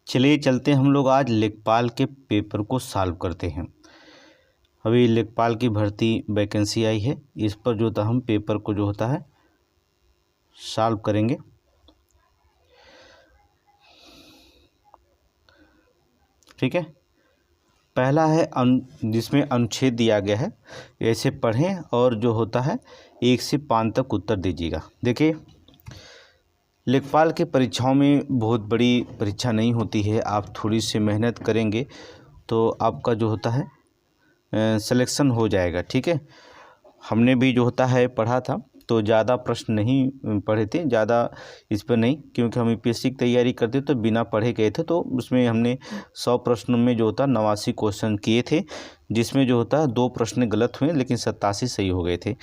चलिए चलते हैं हम लोग आज लेखपाल के पेपर को सॉल्व करते हैं। अभी लेखपाल की भर्ती वैकेंसी आई है, इस पर जो होता हम पेपर को जो होता है सॉल्व करेंगे। ठीक है, पहला है जिसमें अनुच्छेद दिया गया है, ऐसे पढ़ें और जो होता है 1 से 5 तक उत्तर दीजिएगा। देखिए, लेखपाल की परीक्षाओं में बहुत बड़ी परीक्षा नहीं होती है, आप थोड़ी सी मेहनत करेंगे तो आपका जो होता है सिलेक्शन हो जाएगा। ठीक है, हमने भी जो होता है पढ़ा था तो ज़्यादा प्रश्न नहीं पढ़े थे, ज़्यादा इस पर नहीं, क्योंकि हम यूपीएससी की तैयारी करते तो बिना पढ़े गए थे। तो उसमें हमने 100 प्रश्नों में जो होता 89 क्वेश्चन किए थे, जिसमें जो होता 2 प्रश्न गलत हुए लेकिन 87 सही हो गए थे।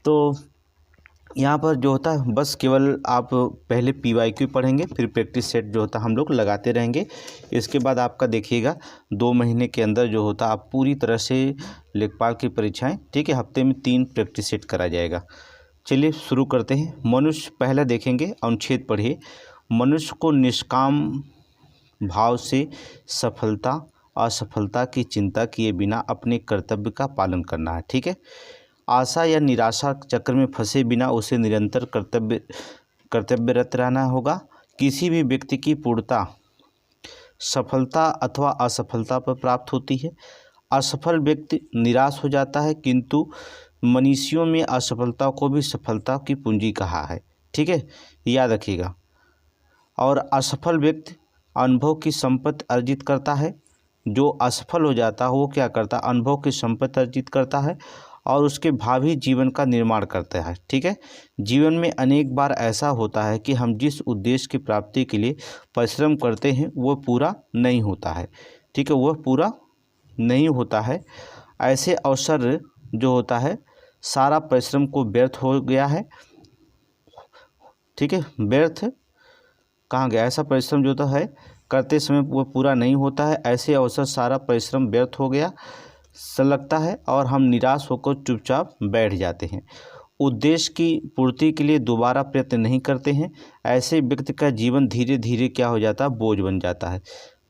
तो यहाँ पर जो होता है बस केवल आप पहले PYQ पढ़ेंगे, फिर प्रैक्टिस सेट जो होता हम लोग लगाते रहेंगे। इसके बाद आपका देखिएगा 2 महीने के अंदर जो होता आप पूरी तरह से लेखपाल की परीक्षाएं, ठीक है, हफ्ते में 3 प्रैक्टिस सेट करा जाएगा। चलिए शुरू करते हैं। मनुष्य, पहला देखेंगे अनुच्छेद पढ़िए। मनुष्य को निष्काम भाव से सफलता असफलता की चिंता किए बिना अपने कर्तव्य का पालन करना है। ठीक है, आशा या निराशा चक्र में फंसे बिना उसे निरंतर कर्तव्यरत रहना होगा। किसी भी व्यक्ति की पूर्णता सफलता अथवा असफलता पर प्राप्त होती है। असफल व्यक्ति निराश हो जाता है, किंतु मनीषियों में असफलता को भी सफलता की पूंजी कहा है। ठीक है, याद रखिएगा। और असफल व्यक्ति अनुभव की संपत्ति अर्जित करता है। जो असफल हो जाता है वो क्या करता है, अनुभव की संपत्ति अर्जित करता है और उसके भावी जीवन का निर्माण करता है। ठीक है, जीवन में अनेक बार ऐसा होता है कि हम जिस उद्देश्य की प्राप्ति के लिए परिश्रम करते हैं वो पूरा नहीं होता है। ठीक है, वह पूरा नहीं होता है। ऐसे अवसर जो होता है सारा परिश्रम को व्यर्थ हो गया है। ठीक है, व्यर्थ कहाँ गया, ऐसा परिश्रम जो होता है करते समय वो पूरा नहीं होता है। ऐसे अवसर सारा परिश्रम व्यर्थ हो गया लगता है और हम निराश होकर चुपचाप बैठ जाते हैं। उद्देश्य की पूर्ति के लिए दोबारा प्रयत्न नहीं करते हैं। ऐसे व्यक्ति का जीवन धीरे धीरे क्या हो जाता है, बोझ बन जाता है।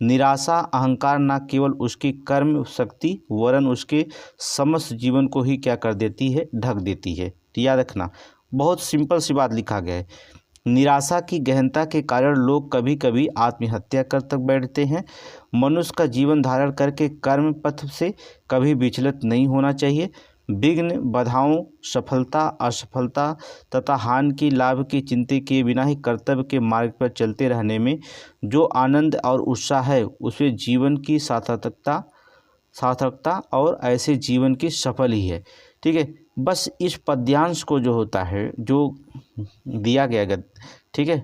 निराशा अहंकार न केवल उसकी कर्म शक्ति वरन उसके समस्त जीवन को ही क्या कर देती है, ढक देती है। याद रखना, बहुत सिंपल सी बात लिखा गया है। निराशा की गहनता के कारण लोग कभी कभी आत्महत्या कर तक बैठते हैं। मनुष्य का जीवन धारण करके कर्म पथ से कभी विचलित नहीं होना चाहिए। विघ्न बाधाओं सफलता असफलता तथा हानि की लाभ की चिंता किए बिना ही कर्तव्य के मार्ग पर चलते रहने में जो आनंद और उत्साह है उसे जीवन की सार्थकता और ऐसे जीवन की सफल ही है। ठीक है, बस इस पद्यांश को जो होता है जो दिया गया ठीक है,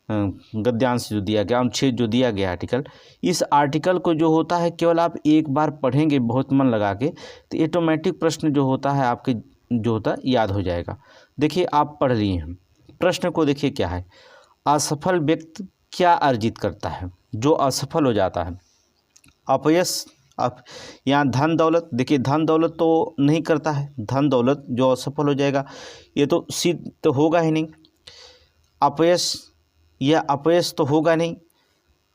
गद्यांश जो दिया गया, अनुच्छेद जो दिया गया आर्टिकल, इस आर्टिकल को जो होता है केवल आप एक बार पढ़ेंगे बहुत मन लगा के तो ऑटोमेटिक प्रश्न जो होता है आपके जो होता है याद हो जाएगा। देखिए, आप पढ़ लिए हैं, प्रश्न को देखिए क्या है। असफल व्यक्ति क्या अर्जित करता है, जो असफल हो जाता है, अपयश। आप यहाँ धन दौलत, देखिए धन दौलत तो नहीं करता है, धन दौलत जो असफल हो जाएगा ये तो सिद्ध तो होगा ही नहीं। अपयश, यह अपयश तो होगा नहीं।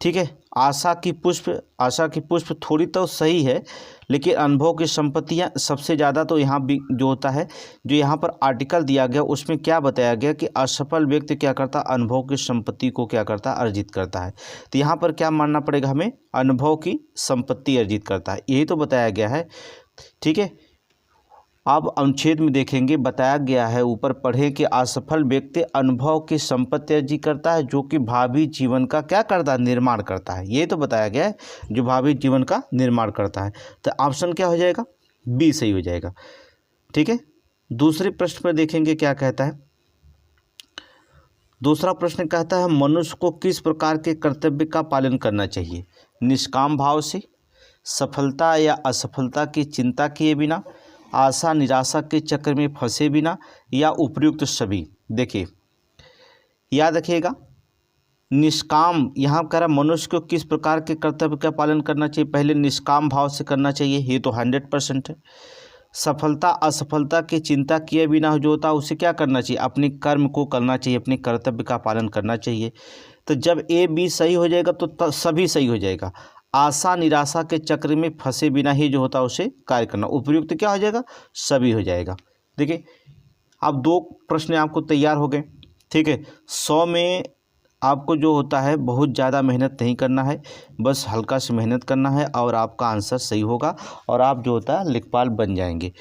ठीक है, आशा की पुष्प थोड़ी तो सही है, लेकिन अनुभव की संपत्तियां सबसे ज़्यादा तो यहाँ भी जो होता है, जो यहाँ पर आर्टिकल दिया गया उसमें क्या बताया गया कि असफल व्यक्ति क्या करता, अनुभव की संपत्ति को क्या करता, अर्जित करता है। तो यहाँ पर क्या मानना पड़ेगा हमें, अनुभव की संपत्ति अर्जित करता है, यही तो बताया गया है। ठीक है, अब अनुच्छेद में देखेंगे बताया गया है, ऊपर पढ़े कि असफल व्यक्ति अनुभव की संपत्ति अर्जित करता है जो कि भावी जीवन का क्या करता है, निर्माण करता है। ये तो बताया गया है, जो भावी जीवन का निर्माण करता है। तो ऑप्शन क्या हो जाएगा, बी सही हो जाएगा। ठीक है, दूसरे प्रश्न पर देखेंगे क्या कहता है। दूसरा प्रश्न कहता है मनुष्य को किस प्रकार के कर्तव्य का पालन करना चाहिए, निष्काम भाव से, सफलता या असफलता की चिंता किए बिना, आशा निराशा के चक्र में फंसे बिना, या उपयुक्त सभी। देखिए, याद रखिएगा, निष्काम यहाँ कह रहा मनुष्य को किस प्रकार के कर्तव्य का पालन करना चाहिए, पहले निष्काम भाव से करना चाहिए, ये तो 100% है। सफलता असफलता की चिंता किए बिना जो होता है उसे क्या करना चाहिए, अपने कर्म को करना चाहिए, अपने कर्तव्य का पालन करना चाहिए। तो जब ए बी सही हो जाएगा तो सभी सही हो जाएगा। आशा निराशा के चक्र में फंसे बिना ही जो होता है उसे कार्य करना। उपयुक्त क्या हो जाएगा, सभी हो जाएगा। देखिए अब 2 प्रश्न आपको तैयार हो गए, ठीक है। 100 में आपको जो होता है बहुत ज़्यादा मेहनत नहीं करना है, बस हल्का से मेहनत करना है और आपका आंसर सही होगा और आप जो होता है लेखपाल बन जाएंगे।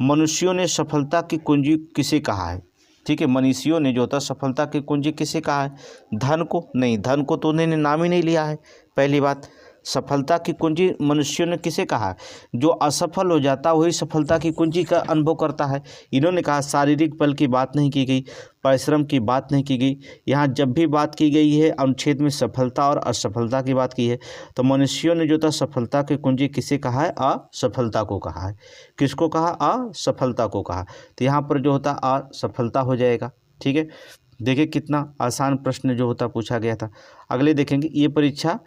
मनुष्यों ने सफलता की कुंजी किसे कहा है, ठीक है। मनुष्यों ने जो होता है सफलता की कुंजी किसे कहा है, धन को नहीं, धन को तो उन्होंने नाम ही नहीं लिया है। पहली बात, सफलता की कुंजी मनुष्यों ने किसे कहा है, जो असफल हो जाता वही सफलता की कुंजी का अनुभव करता है। इन्होंने कहा शारीरिक बल की बात नहीं की गई, परिश्रम की बात नहीं की गई। यहाँ जब भी बात की गई है अनुच्छेद में सफलता और असफलता की बात की है, तो मनुष्यों ने जो था सफलता की कुंजी किसे कहा है, असफलता को कहा है। किसको कहा, असफलता को कहा। तो यहाँ पर जो होता असफलता हो जाएगा, ठीक है। देखिए कितना आसान प्रश्न जो होता पूछा गया था। अगले देखेंगे, ये परीक्षा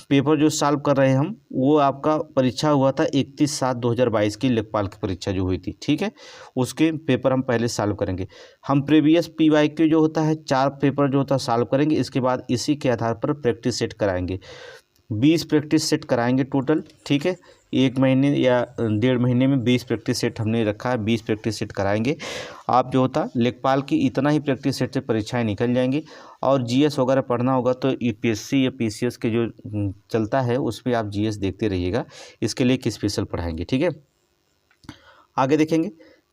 पेपर जो सॉल्व कर रहे हैं हम, वो आपका परीक्षा हुआ था 31/7/2022 की लेखपाल की परीक्षा जो हुई थी, ठीक है। उसके पेपर हम पहले सॉल्व करेंगे। हम प्रीवियस PYQ जो होता है 4 पेपर जो होता है सॉल्व करेंगे। इसके बाद इसी के आधार पर प्रैक्टिस सेट कराएंगे। 20 प्रैक्टिस सेट कराएंगे टोटल, ठीक है। 1 महीने या 1.5 महीने में 20 प्रैक्टिस सेट हमने रखा है, 20 प्रैक्टिस सेट कराएंगे। आप जो होता लेखपाल की इतना ही प्रैक्टिस सेट से परीक्षाएं निकल जाएंगी। और GS वगैरह पढ़ना होगा तो UPSC या PCS के जो चलता है उसमें आप GS देखते रहिएगा, इसके लिए एक स्पेशल पढ़ाएंगे, ठीक है। आगे देखेंगे,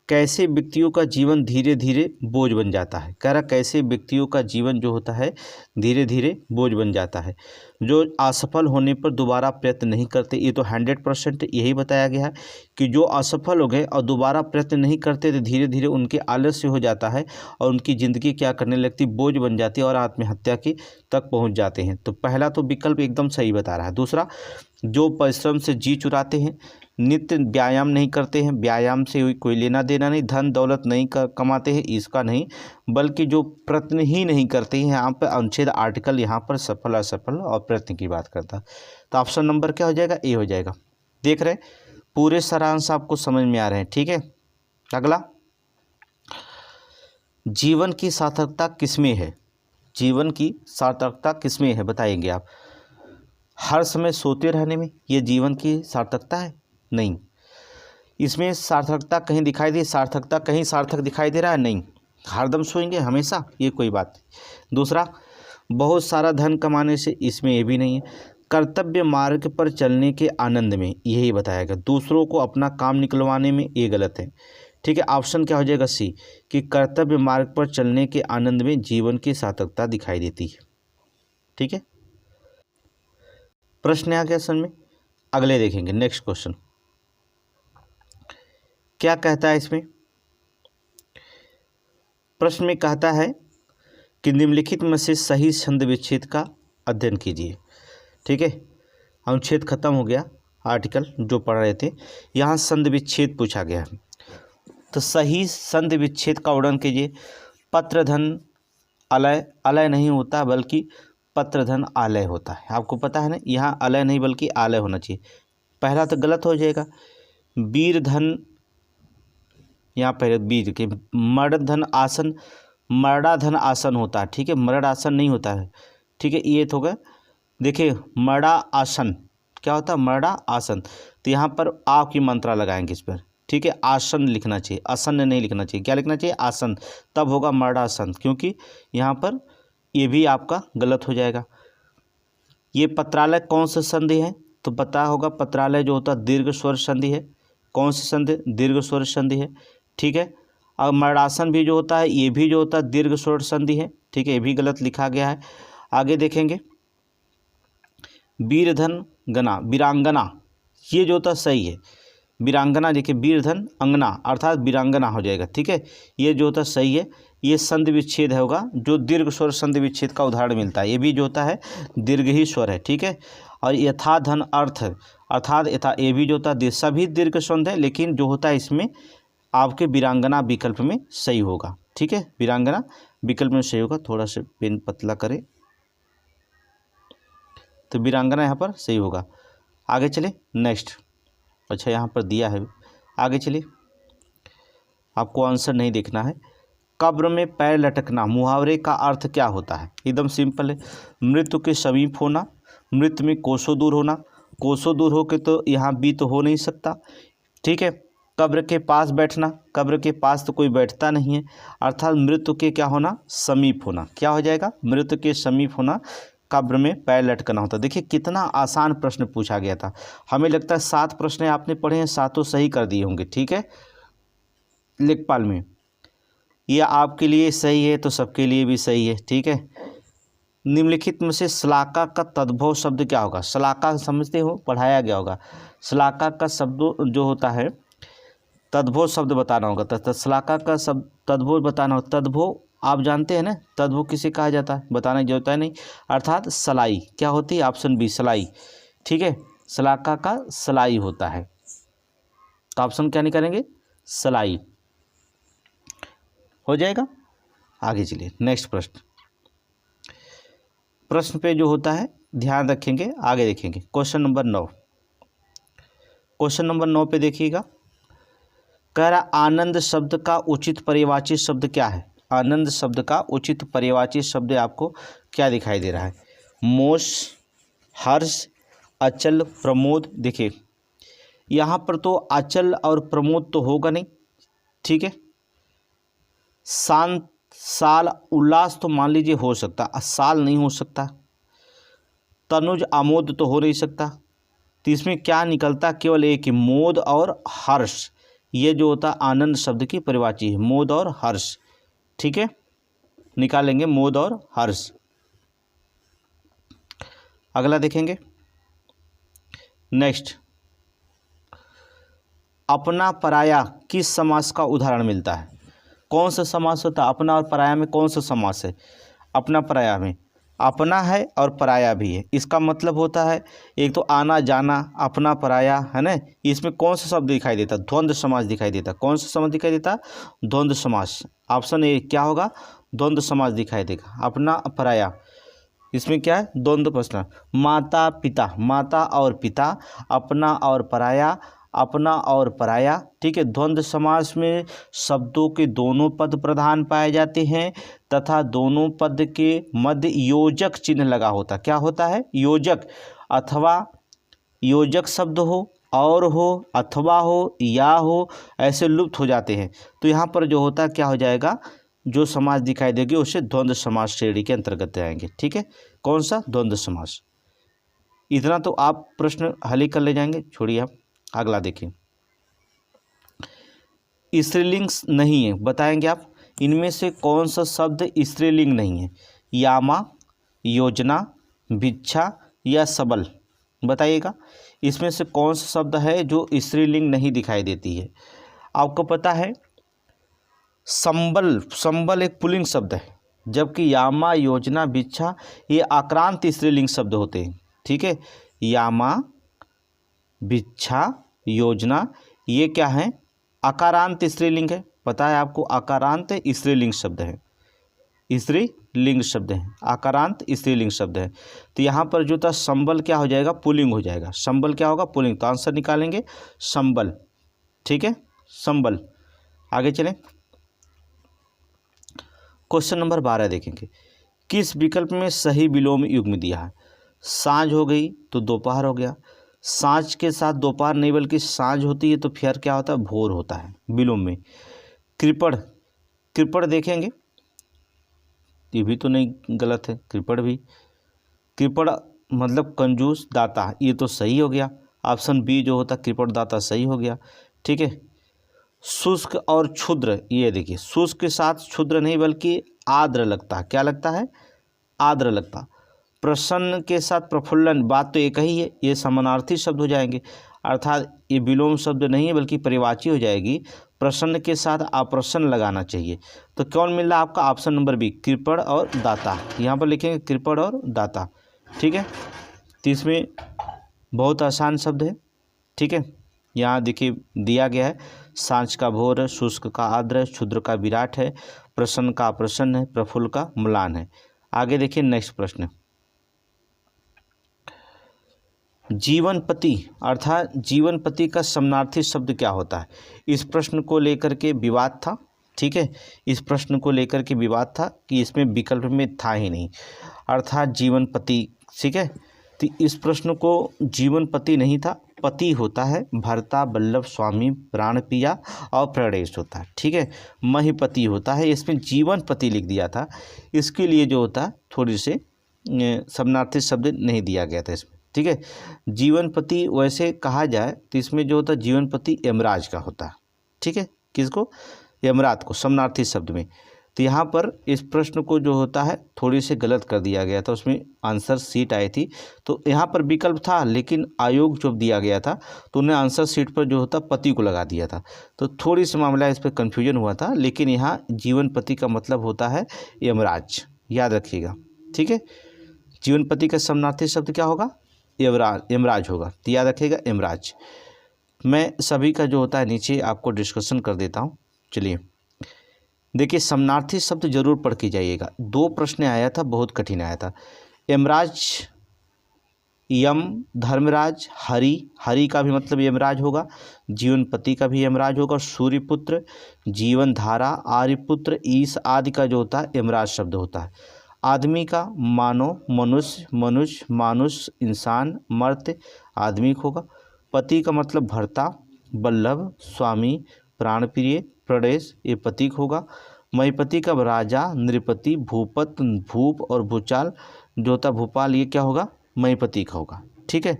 कैसे व्यक्तियों का जीवन धीरे धीरे बोझ बन जाता है। कह रहा कैसे व्यक्तियों का जीवन जो होता है धीरे धीरे बोझ बन जाता है, जो असफल होने पर दोबारा प्रयत्न नहीं करते। ये तो 100% यही बताया गया है कि जो असफल हो गए और दोबारा प्रयत्न नहीं करते तो धीरे धीरे उनके आलस्य हो जाता है और उनकी ज़िंदगी क्या करने लगती, बोझ बन जाती है और आत्महत्या की तक पहुँच जाते हैं। तो पहला तो विकल्प एकदम सही बता रहा है। दूसरा, जो परिश्रम से जी चुराते हैं, नित्य व्यायाम नहीं करते हैं, व्यायाम से कोई लेना देना नहीं, धन दौलत नहीं कमाते हैं, इसका नहीं, बल्कि जो प्रयत्न ही नहीं करते हैं। यहाँ पर अनुच्छेद आर्टिकल यहाँ पर सफल असफल और प्रयत्न की बात करता है। तो ऑप्शन नंबर क्या हो जाएगा, ए हो जाएगा। देख रहे पूरे सारांश आपको समझ में आ रहे हैं, ठीक है। अगला, जीवन की सार्थकता किसमें है, जीवन की सार्थकता किसमें है बताएंगे आप। हर समय सोते रहने में ये जीवन की सार्थकता है, नहीं। इसमें सार्थकता कहीं दिखाई दे, सार्थकता कहीं सार्थक दिखाई दे रहा है, नहीं। हरदम सोएंगे हमेशा, ये कोई बात नहीं। दूसरा, बहुत सारा धन कमाने से, इसमें ये भी नहीं है। कर्तव्य मार्ग पर चलने के आनंद में, यही बताया गया। दूसरों को अपना काम निकलवाने में, ये गलत है, ठीक है। ऑप्शन क्या हो जाएगा, सी, कि कर्तव्य मार्ग पर चलने के आनंद में जीवन की सार्थकता दिखाई देती है, ठीक है। प्रश्न आ गया समझ में। अगले देखेंगे, नेक्स्ट क्वेश्चन क्या कहता है। इसमें प्रश्न में कहता है कि निम्नलिखित में से सही छंद विच्छेद का अध्ययन कीजिए, ठीक है। अनुच्छेद खत्म हो गया, आर्टिकल जो पढ़ रहे थे, यहाँ संध विच्छेद पूछा गया है। तो सही संध विच्छेद का वर्णन कीजिए। पत्रधन अलय, अलय नहीं होता बल्कि पत्रधन आलय होता है, आपको पता है ना। यहाँ अलय नहीं बल्कि आलय होना चाहिए। पहला तो गलत हो जाएगा। वीरधन, यहाँ पहले बीज के, मर्दधन आसन, मर्डाधन आसन होता है, ठीक है। मर्ड आसन नहीं होता है, ठीक है। ये तो गया। देखिए मर्डा आसन क्या होता है, मर्डा आसन। तो यहाँ पर आ की मात्रा लगाएंगे इस पर, ठीक है। आसन लिखना चाहिए, आसन नहीं लिखना चाहिए। क्या लिखना चाहिए, आसन, तब होगा मर्डासन, क्योंकि यहाँ पर ये भी आपका गलत हो जाएगा। ये पत्रालय कौन सा संधि है, तो पता होगा पत्रालय जो होता है दीर्घ स्वर संधि है। कौन सी संधि, दीर्घ स्वर संधि है, ठीक है। और मर्डासन भी जो होता है, ये भी जो होता है दीर्घ स्वर संधि है, ठीक है। ये भी गलत लिखा गया है। आगे देखेंगे, वीरधन गना, वीरांगना, ये जो होता सही है। वीरांगना देखिए, वीरधन अंगना अर्थात वीरांगना हो जाएगा, ठीक है। ये जो होता सही है। ये संधि विच्छेद होगा जो दीर्घ स्वर संधि विच्छेद का उदाहरण मिलता है। ये भी जो होता है दीर्घ ही स्वर है, ठीक है। और यथा धन अर्थ अर्थात यथा, ये भी जो होता है सभी दीर्घ स्वर है, लेकिन जो होता है इसमें आपके वीरांगना विकल्प में सही होगा, ठीक है। वीरांगना विकल्प में सही होगा। थोड़ा सा पेन पतला करें तो वीरांगना यहाँ पर सही होगा। आगे चले, नेक्स्ट। अच्छा यहाँ पर दिया है, आगे चलिए, आपको आंसर नहीं देखना है। कब्र में पैर लटकना मुहावरे का अर्थ क्या होता है? एकदम सिंपल है, मृत्यु के समीप होना, मृत्यु में कोसों दूर होना। कोसों दूर होके तो यहाँ भी तो हो नहीं सकता, ठीक है। कब्र के पास बैठना, कब्र के पास तो कोई बैठता नहीं है, अर्थात मृत्यु के क्या होना? समीप होना। क्या हो जाएगा? मृत्यु के समीप होना, कब्र में पैर लटकना होता। देखिए कितना आसान प्रश्न पूछा गया था। हमें लगता है 7 प्रश्न आपने पढ़े हैं, 7 सही कर दिए होंगे, ठीक है। लेखपाल में यह आपके लिए सही है तो सबके लिए भी सही है, ठीक है। निम्नलिखित में से श्लाका का तद्भव शब्द क्या होगा? श्लाका समझते हो, पढ़ाया गया होगा। श्लाका का शब्द जो होता है तद्भव शब्द बताना होगा। तो श्लाका का शब्द तद्भव बताना होगा। तद्भव आप जानते हैं ना, तद्भव किसे कहा जाता है? बताने की जरूरत है नहीं, अर्थात सलाई। क्या होती है? ऑप्शन बी सलाई, ठीक है। श्लाका का सलाई होता है, तो ऑप्शन क्या निकालेंगे? सलाई हो जाएगा। आगे चलिए नेक्स्ट प्रश्न। प्रश्न पे जो होता है ध्यान रखेंगे, आगे देखेंगे। क्वेश्चन नंबर 9, क्वेश्चन नंबर 9 पे देखिएगा। कह रहा आनंद शब्द का उचित पर्यायवाची शब्द क्या है? आनंद शब्द का उचित पर्यायवाची शब्द आपको क्या दिखाई दे रहा है? मोश, हर्ष, अचल, प्रमोद। देखिए यहाँ पर तो अचल और प्रमोद तो होगा नहीं, ठीक है। शांत, साल, उल्लास तो मान लीजिए हो सकता, साल नहीं हो सकता। तनुज, आमोद तो हो नहीं सकता। तो इसमें क्या निकलता? केवल एक ही, मोद और हर्ष। ये जो होता आनंद शब्द की परिवाची है, मोद और हर्ष, ठीक है। निकालेंगे मोद और हर्ष। अगला देखेंगे नेक्स्ट। अपना पराया किस समास का उदाहरण मिलता है? कौन सा समास होता है? अपना और पराया में कौन सा समास है? अपना पराया में अपना है और पराया भी है। इसका मतलब होता है एक तो आना जाना, अपना पराया, है ना। इसमें कौन सा शब्द दिखाई देता? द्वंद्व समास दिखाई देता। कौन सा समास दिखाई देता? द्वंद्व समास। ऑप्शन ए क्या होगा? द्वंद्व समास दिखाई देगा। अपना पराया, इसमें क्या है? द्वंद्व प्रश्न। माता पिता, माता और पिता, अपना और पराया, अपना और पराया, ठीक है। द्वंद्व समास में शब्दों के दोनों पद प्रधान पाए जाते हैं तथा दोनों पद के मध्य योजक चिन्ह लगा होता। क्या होता है? योजक। अथवा योजक शब्द हो, और हो, अथवा हो, या हो, ऐसे लुप्त हो जाते हैं। तो यहाँ पर जो होता है क्या हो जाएगा? जो समास दिखाई देगी उसे द्वंद्व समास श्रेणी के अंतर्गत आएंगे, ठीक है। कौन सा? द्वंद्व समास। इतना तो आप प्रश्न हल ही कर ले जाएंगे, छोड़िए आप। अगला देखिए, स्त्रीलिंग नहीं है, बताएंगे आप इनमें से कौन सा शब्द स्त्रीलिंग नहीं है? यामा, योजना, भिक्षा या सबल, बताइएगा। इसमें से कौन सा शब्द है जो स्त्रीलिंग नहीं दिखाई देती है? आपको पता है संबल, संबल एक पुल्लिंग शब्द है, जबकि यामा, योजना, भिक्षा ये आक्रांत स्त्रीलिंग शब्द होते हैं, ठीक है। यामा, भिक्षा, योजना ये क्या है? आकारांत स्त्रीलिंग है। पता है आपको? आकारांत स्त्रीलिंग शब्द है, स्त्रीलिंग शब्द है, आकारांत स्त्रीलिंग शब्द है। तो यहाँ पर जो था संबल क्या हो जाएगा? पुल्लिंग हो जाएगा। संबल क्या होगा? पुल्लिंग। तो आंसर निकालेंगे संबल, ठीक है, संबल। आगे चलें, क्वेश्चन नंबर 12 देखेंगे। किस विकल्प में सही विलोम युग्म दिया है? सांझ हो गई तो दोपहर हो गया, सांझ के साथ दोपहर नहीं बल्कि सांझ होती है तो फिर क्या होता है? भोर होता है विलोम में। कृपण, कृपण देखेंगे, ये भी तो नहीं, गलत है। कृपण भी, कृपण मतलब कंजूस, दाता, ये तो सही हो गया। ऑप्शन बी जो होता कृपण दाता सही हो गया, ठीक है। शुष्क और क्षुद्र, ये देखिए शुष्क के साथ क्षुद्र नहीं बल्कि आर्द्र लगता है। क्या लगता है? आर्द्र लगता। प्रसन्न के साथ प्रफुल्लन, बात तो एक ही है, ये समानार्थी शब्द हो जाएंगे, अर्थात ये विलोम शब्द नहीं है बल्कि परिवाची हो जाएगी। प्रसन्न के साथ अप्रसन्न लगाना चाहिए। तो कौन मिल रहा है आपका? ऑप्शन नंबर बी, कृपण और दाता। यहाँ पर लिखेंगे कृपण और दाता, ठीक है। तो इसमें बहुत आसान शब्द है, ठीक है। यहाँ देखिए दिया गया है, सांझ का भोर है, शुष्क का आर्द्र है, क्षुद्र का विराट है, प्रसन्न का अप्रसन्न है, प्रफुल्ल का म्लान है। आगे देखिए नेक्स्ट प्रश्न। जीवनपति अर्थात जीवनपति का समानार्थी शब्द क्या होता है? इस प्रश्न को लेकर के विवाद था, ठीक है, इस प्रश्न को लेकर के विवाद था कि इसमें विकल्प में था ही नहीं, अर्थात जीवन पति। ठीक है, तो इस प्रश्न को जीवन पति नहीं था, पति होता है भर्ता, वल्लभ, स्वामी, प्राण प्रिया और प्रणेश होता है। ठीक है, महिपति होता है, इसमें जीवन पति लिख दिया था, इसके लिए जो होता है थोड़ी से समानार्थी शब्द नहीं दिया गया था इसमें। ठीक है, जीवन पति वैसे कहा जाए तो इसमें जो होता है जीवन पति यमराज का होता है। ठीक है, किसको? यमराज को, समानार्थी शब्द में। तो यहाँ पर इस प्रश्न को जो होता है थोड़ी से गलत कर दिया गया था, उसमें आंसर सीट आई थी, तो यहाँ पर विकल्प था, लेकिन आयोग जब दिया गया था तो उन्हें आंसर सीट पर जो होता पति को लगा दिया था, तो थोड़ी सी मामला इस पर कन्फ्यूजन हुआ था। लेकिन यहाँ जीवन पति का मतलब होता है यमराज, याद रखिएगा। ठीक है, जीवन पति का समानार्थी शब्द क्या होगा? यमराज होगा, तो याद रखिएगा यमराज। मैं सभी का जो होता है नीचे आपको डिस्कशन कर देता हूँ। चलिए देखिए, समानार्थी शब्द जरूर पढ़ के जाइएगा, 2 प्रश्न आया था, बहुत कठिन आया था। यमराज, यम, धर्मराज, हरि, हरि का भी मतलब यमराज होगा, जीवन पति का भी यमराज होगा, सूर्यपुत्र, जीवन धारा, आर्यपुत्र, ईश आदि का जो होता है यमराज शब्द होता है। आदमी का मानव, मनुष्य, मनुष्य, मानुष, इंसान, मर्त्य, आदमी होगा। पति का मतलब भर्ता, वल्लभ, स्वामी, प्राणप्रिय, प्रणेश, ये प्रतीक होगा। महिपति का राजा, नृपति, भूपत, भूप और भूचाल जो होता भूपाल, ये क्या होगा? महिपति का होगा। ठीक है,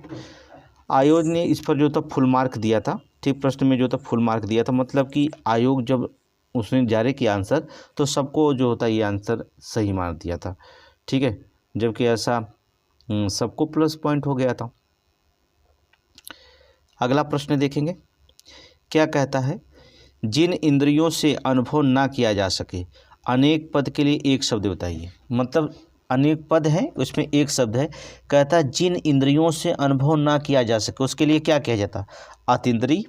आयोग ने इस पर जो था फुल मार्क दिया था। ठीक, प्रश्न में जो था फुल मार्क दिया था, मतलब कि आयोग जब उसने जारी किया आंसर तो सबको जो होता ये आंसर सही मार दिया था। ठीक है, जबकि ऐसा सबको प्लस पॉइंट हो गया था। अगला प्रश्न देखेंगे, क्या कहता है? जिन इंद्रियों से अनुभव ना किया जा सके, अनेक पद के लिए एक शब्द बताइए। मतलब अनेक पद है, उसमें एक शब्द है, कहता है जिन इंद्रियों से अनुभव ना किया जा सके, उसके लिए क्या किया जाता? अतीन्द्रिय,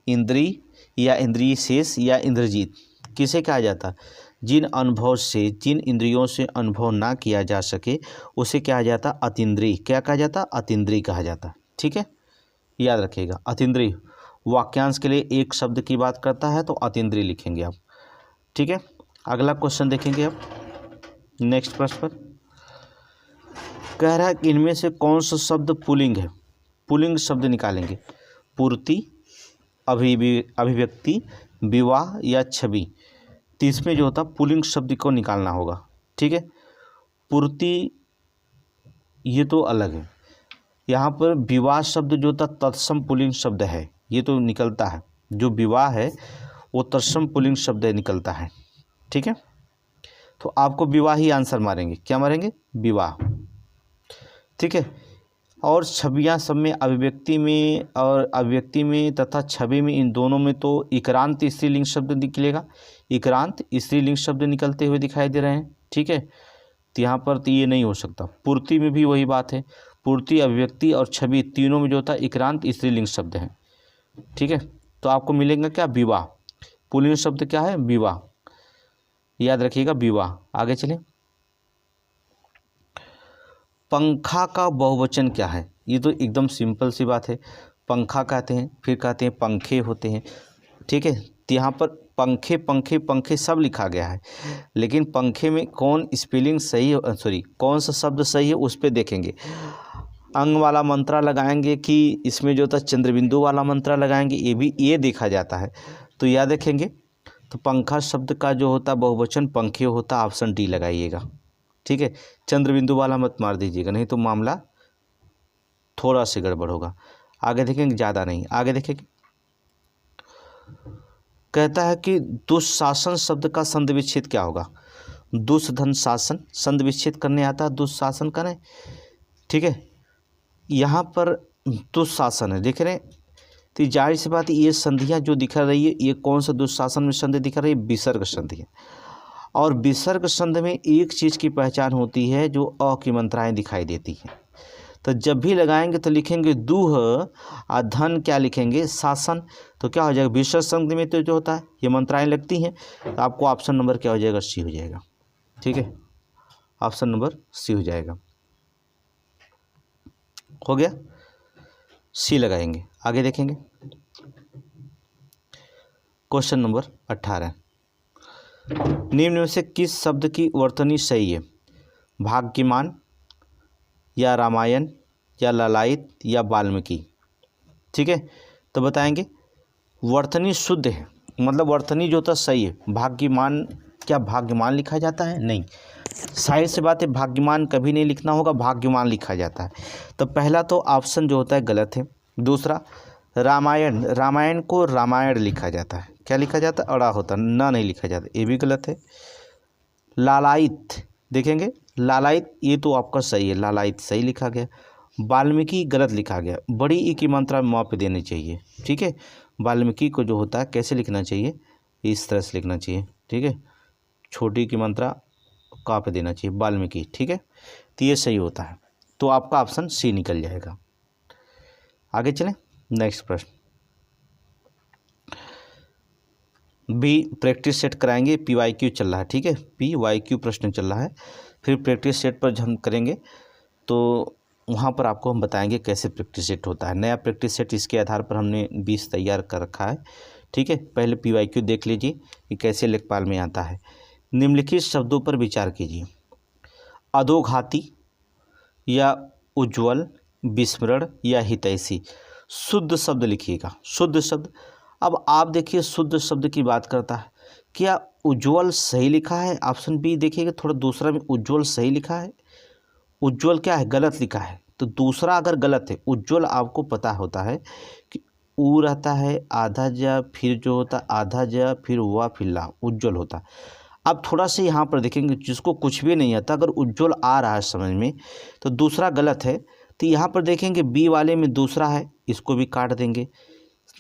इंद्रिय या इंद्रिय शेष या इंद्रजीत, किसे कहा जाता? जिन अनुभव से, जिन इंद्रियों से अनुभव ना किया जा सके उसे क्या जाता? अतीन्द्रिय। क्या कहा जाता? अतीन्द्रिय कहा जाता। ठीक है, याद रखिएगा, अतीन्द्रिय। वाक्यांश के लिए एक शब्द की बात करता है तो अतीन्द्रिय लिखेंगे आप। ठीक है, अगला क्वेश्चन देखेंगे अब, नेक्स्ट प्रश्न पर कह रहा है कि इनमें से कौन सा शब्द पुल्लिंग है? पुल्लिंग शब्द निकालेंगे। पूर्ति, अभिव्यक्ति, विवाह या छवि, तो इसमें जो होता पुल्लिंग शब्द को निकालना होगा। ठीक है, पूर्ति ये तो अलग है, यहाँ पर विवाह शब्द जो था तत्सम पुल्लिंग शब्द है, ये तो निकलता है, जो विवाह है वो तत्सम पुल्लिंग शब्द निकलता है। ठीक है, तो आपको विवाह ही आंसर मारेंगे। क्या मारेंगे? विवाह। ठीक है, और छवियाँ सब में, अभिव्यक्ति में और अभिव्यक्ति में तथा छवि में, इन दोनों में तो इक्रांत स्त्रीलिंग शब्द निकलेगा, इक्रांत स्त्रीलिंग शब्द निकलते हुए दिखाई दे रहे हैं। ठीक है, तो यहाँ पर तो ये नहीं हो सकता। पूर्ति में भी वही बात है, पूर्ति, अभिव्यक्ति और छवि तीनों में जो होता है इक्रांत स्त्रीलिंग शब्द है। ठीक है, तो आपको मिलेगा क्या? विवाह। पुल्लिंग शब्द क्या है? विवाह, याद रखिएगा, विवाह। आगे चलें, पंखा का बहुवचन क्या है? ये तो एकदम सिंपल सी बात है, पंखा कहते हैं, फिर कहते हैं पंखे होते हैं। ठीक है, तो यहाँ पर पंखे पंखे पंखे सब लिखा गया है, लेकिन पंखे में कौन स्पेलिंग सही है, सॉरी कौन सा शब्द सही है उस पर देखेंगे। अंग वाला मंत्रा लगाएंगे कि इसमें जो था चंद्रबिंदु वाला मंत्रा लगाएंगे, ये भी ये देखा जाता है। तो याद रखेंगे, तो पंखा शब्द का जो होता बहुवचन पंखे होता, ऑप्शन डी लगाइएगा। ठीक है, चंद्रबिंदु वाला मत मार दीजिएगा, नहीं तो मामला थोड़ा सा गड़बड़ होगा। आगे देखेंगे, ज़्यादा नहीं, आगे देखेंगे। कहता है कि दुशासन शब्द का संधि विच्छेद क्या होगा? दुष्धन शासन, संधि विच्छेद करने आता है, दुशासन करें। ठीक है, यहाँ पर दुशासन है, देख रहे हैं, तो जाहिर सी बात है ये संधियाँ जो दिखा रही है, ये कौन सा दुशासन में संधि दिखा रही है? विसर्ग संधि है। और विसर्ग संधि में एक चीज़ की पहचान होती है, जो अ की मात्राएँ दिखाई देती हैं। तो जब भी लगाएंगे तो लिखेंगे दूह, और धन क्या लिखेंगे? शासन। तो क्या हो जाएगा? विसर्ग संधि में तो जो होता है ये मात्राएँ लगती हैं, तो आपको ऑप्शन नंबर क्या हो जाएगा? सी हो जाएगा। ठीक है, ऑप्शन नंबर सी हो जाएगा। हो गया, सी लगाएंगे। आगे देखेंगे, क्वेश्चन नंबर 18, निम्न में से किस शब्द की वर्तनी सही है? भाग्यमान या रामायण या ललायत या वाल्मीकि? ठीक है, तो बताएंगे वर्तनी शुद्ध है, मतलब वर्तनी जो होता सही है। भाग्यमान, क्या भाग्यमान लिखा जाता है? नहीं, साहिर से बात है, भाग्यमान कभी नहीं लिखना होगा, भाग्यमान लिखा जाता है। तो पहला तो ऑप्शन जो होता है गलत है। दूसरा, रामायण, रामायण को रामायण लिखा जाता है, क्या लिखा जाता है? अड़ा होता, ना नहीं लिखा जाता, ये भी गलत है। लालायत देखेंगे, लालायत ये तो आपका सही है, लालायत सही लिखा गया। वाल्मीकि गलत लिखा गया, बड़ी ई की मात्रा में पे देनी चाहिए। ठीक है, वाल्मीकि को जो होता है कैसे लिखना चाहिए? इस तरह से लिखना चाहिए। ठीक है, छोटी की मात्रा का पे देना चाहिए, वाल्मीकि। ठीक है, तो ये सही होता है, तो आपका ऑप्शन सी निकल जाएगा। आगे चलें, नेक्स्ट प्रश्न। बी प्रैक्टिस सेट कराएंगे, PYQ चल रहा है। ठीक है, PYQ प्रश्न चल रहा है, फिर प्रैक्टिस सेट पर हम करेंगे, तो वहाँ पर आपको हम बताएंगे कैसे प्रैक्टिस सेट होता है। नया प्रैक्टिस सेट इसके आधार पर हमने 20 तैयार कर रखा है। ठीक है, पहले PYQ देख लीजिए कि कैसे लेखपाल में आता है। निम्नलिखित शब्दों पर विचार कीजिए। अधोघाती या उज्ज्वल, विस्मरण या हितैषी। शुद्ध शब्द लिखिएगा, शुद्ध शब्द। अब आप देखिए शुद्ध शब्द की बात करता है, क्या उज्ज्वल सही लिखा है? ऑप्शन बी देखिएगा, थोड़ा दूसरा में उज्ज्वल सही लिखा है, उज्ज्वल क्या है? गलत लिखा है। तो दूसरा अगर गलत है, उज्ज्वल आपको पता होता है कि ऊ रहता है आधा ज, फिर जो होता आधा ज, फिर हुआ, फिर ला, उज्ज्वल होता। अब थोड़ा सा यहाँ पर देखेंगे, जिसको कुछ भी नहीं आता, अगर उज्ज्वल आ रहा है समझ में, तो दूसरा गलत है। तो यहाँ पर देखेंगे बी वाले में दूसरा है, इसको भी काट देंगे।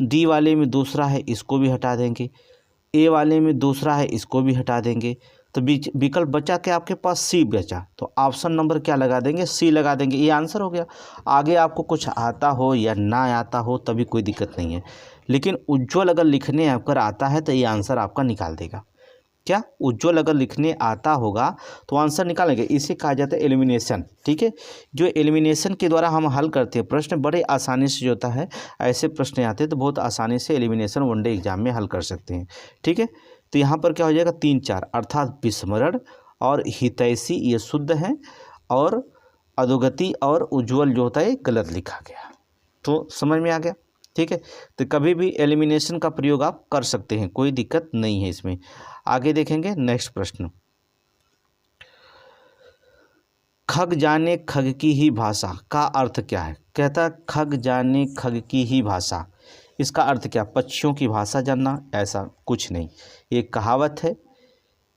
डी वाले में दूसरा है, इसको भी हटा देंगे। ए वाले में दूसरा है, इसको भी हटा देंगे। तो विकल्प बचा क्या आपके पास? सी बचा। तो ऑप्शन नंबर क्या लगा देंगे? सी लगा देंगे, ये आंसर हो गया। आगे आपको कुछ आता हो या ना आता हो तभी कोई दिक्कत नहीं है, लेकिन उज्ज्वल अगर लिखने अगर आता है तो ये आंसर आपका निकाल देगा। क्या उज्ज्वल अगर लिखने आता होगा तो आंसर निकालेंगे, इसे कहा जाता है एलिमिनेशन। ठीक है, जो एलिमिनेशन के द्वारा हम हल करते हैं प्रश्न, बड़े आसानी से जो होता है ऐसे प्रश्न आते हैं तो बहुत आसानी से एलिमिनेशन वनडे एग्जाम में हल कर सकते हैं। ठीक है, तो यहाँ पर क्या हो जाएगा? 3 4, अर्थात विस्मरण और हितैषी ये शुद्ध है, और अधोगति और उज्ज्वल जो होता है गलत लिखा गया। तो समझ में आ गया? ठीक है, तो कभी भी एलिमिनेशन का प्रयोग आप कर सकते हैं, कोई दिक्कत नहीं है इसमें। आगे देखेंगे नेक्स्ट प्रश्न। खग जाने खग की ही भाषा का अर्थ क्या है? कहता खग जाने खग की ही भाषा, इसका अर्थ क्या? पक्षियों की भाषा जानना? ऐसा कुछ नहीं, ये कहावत है।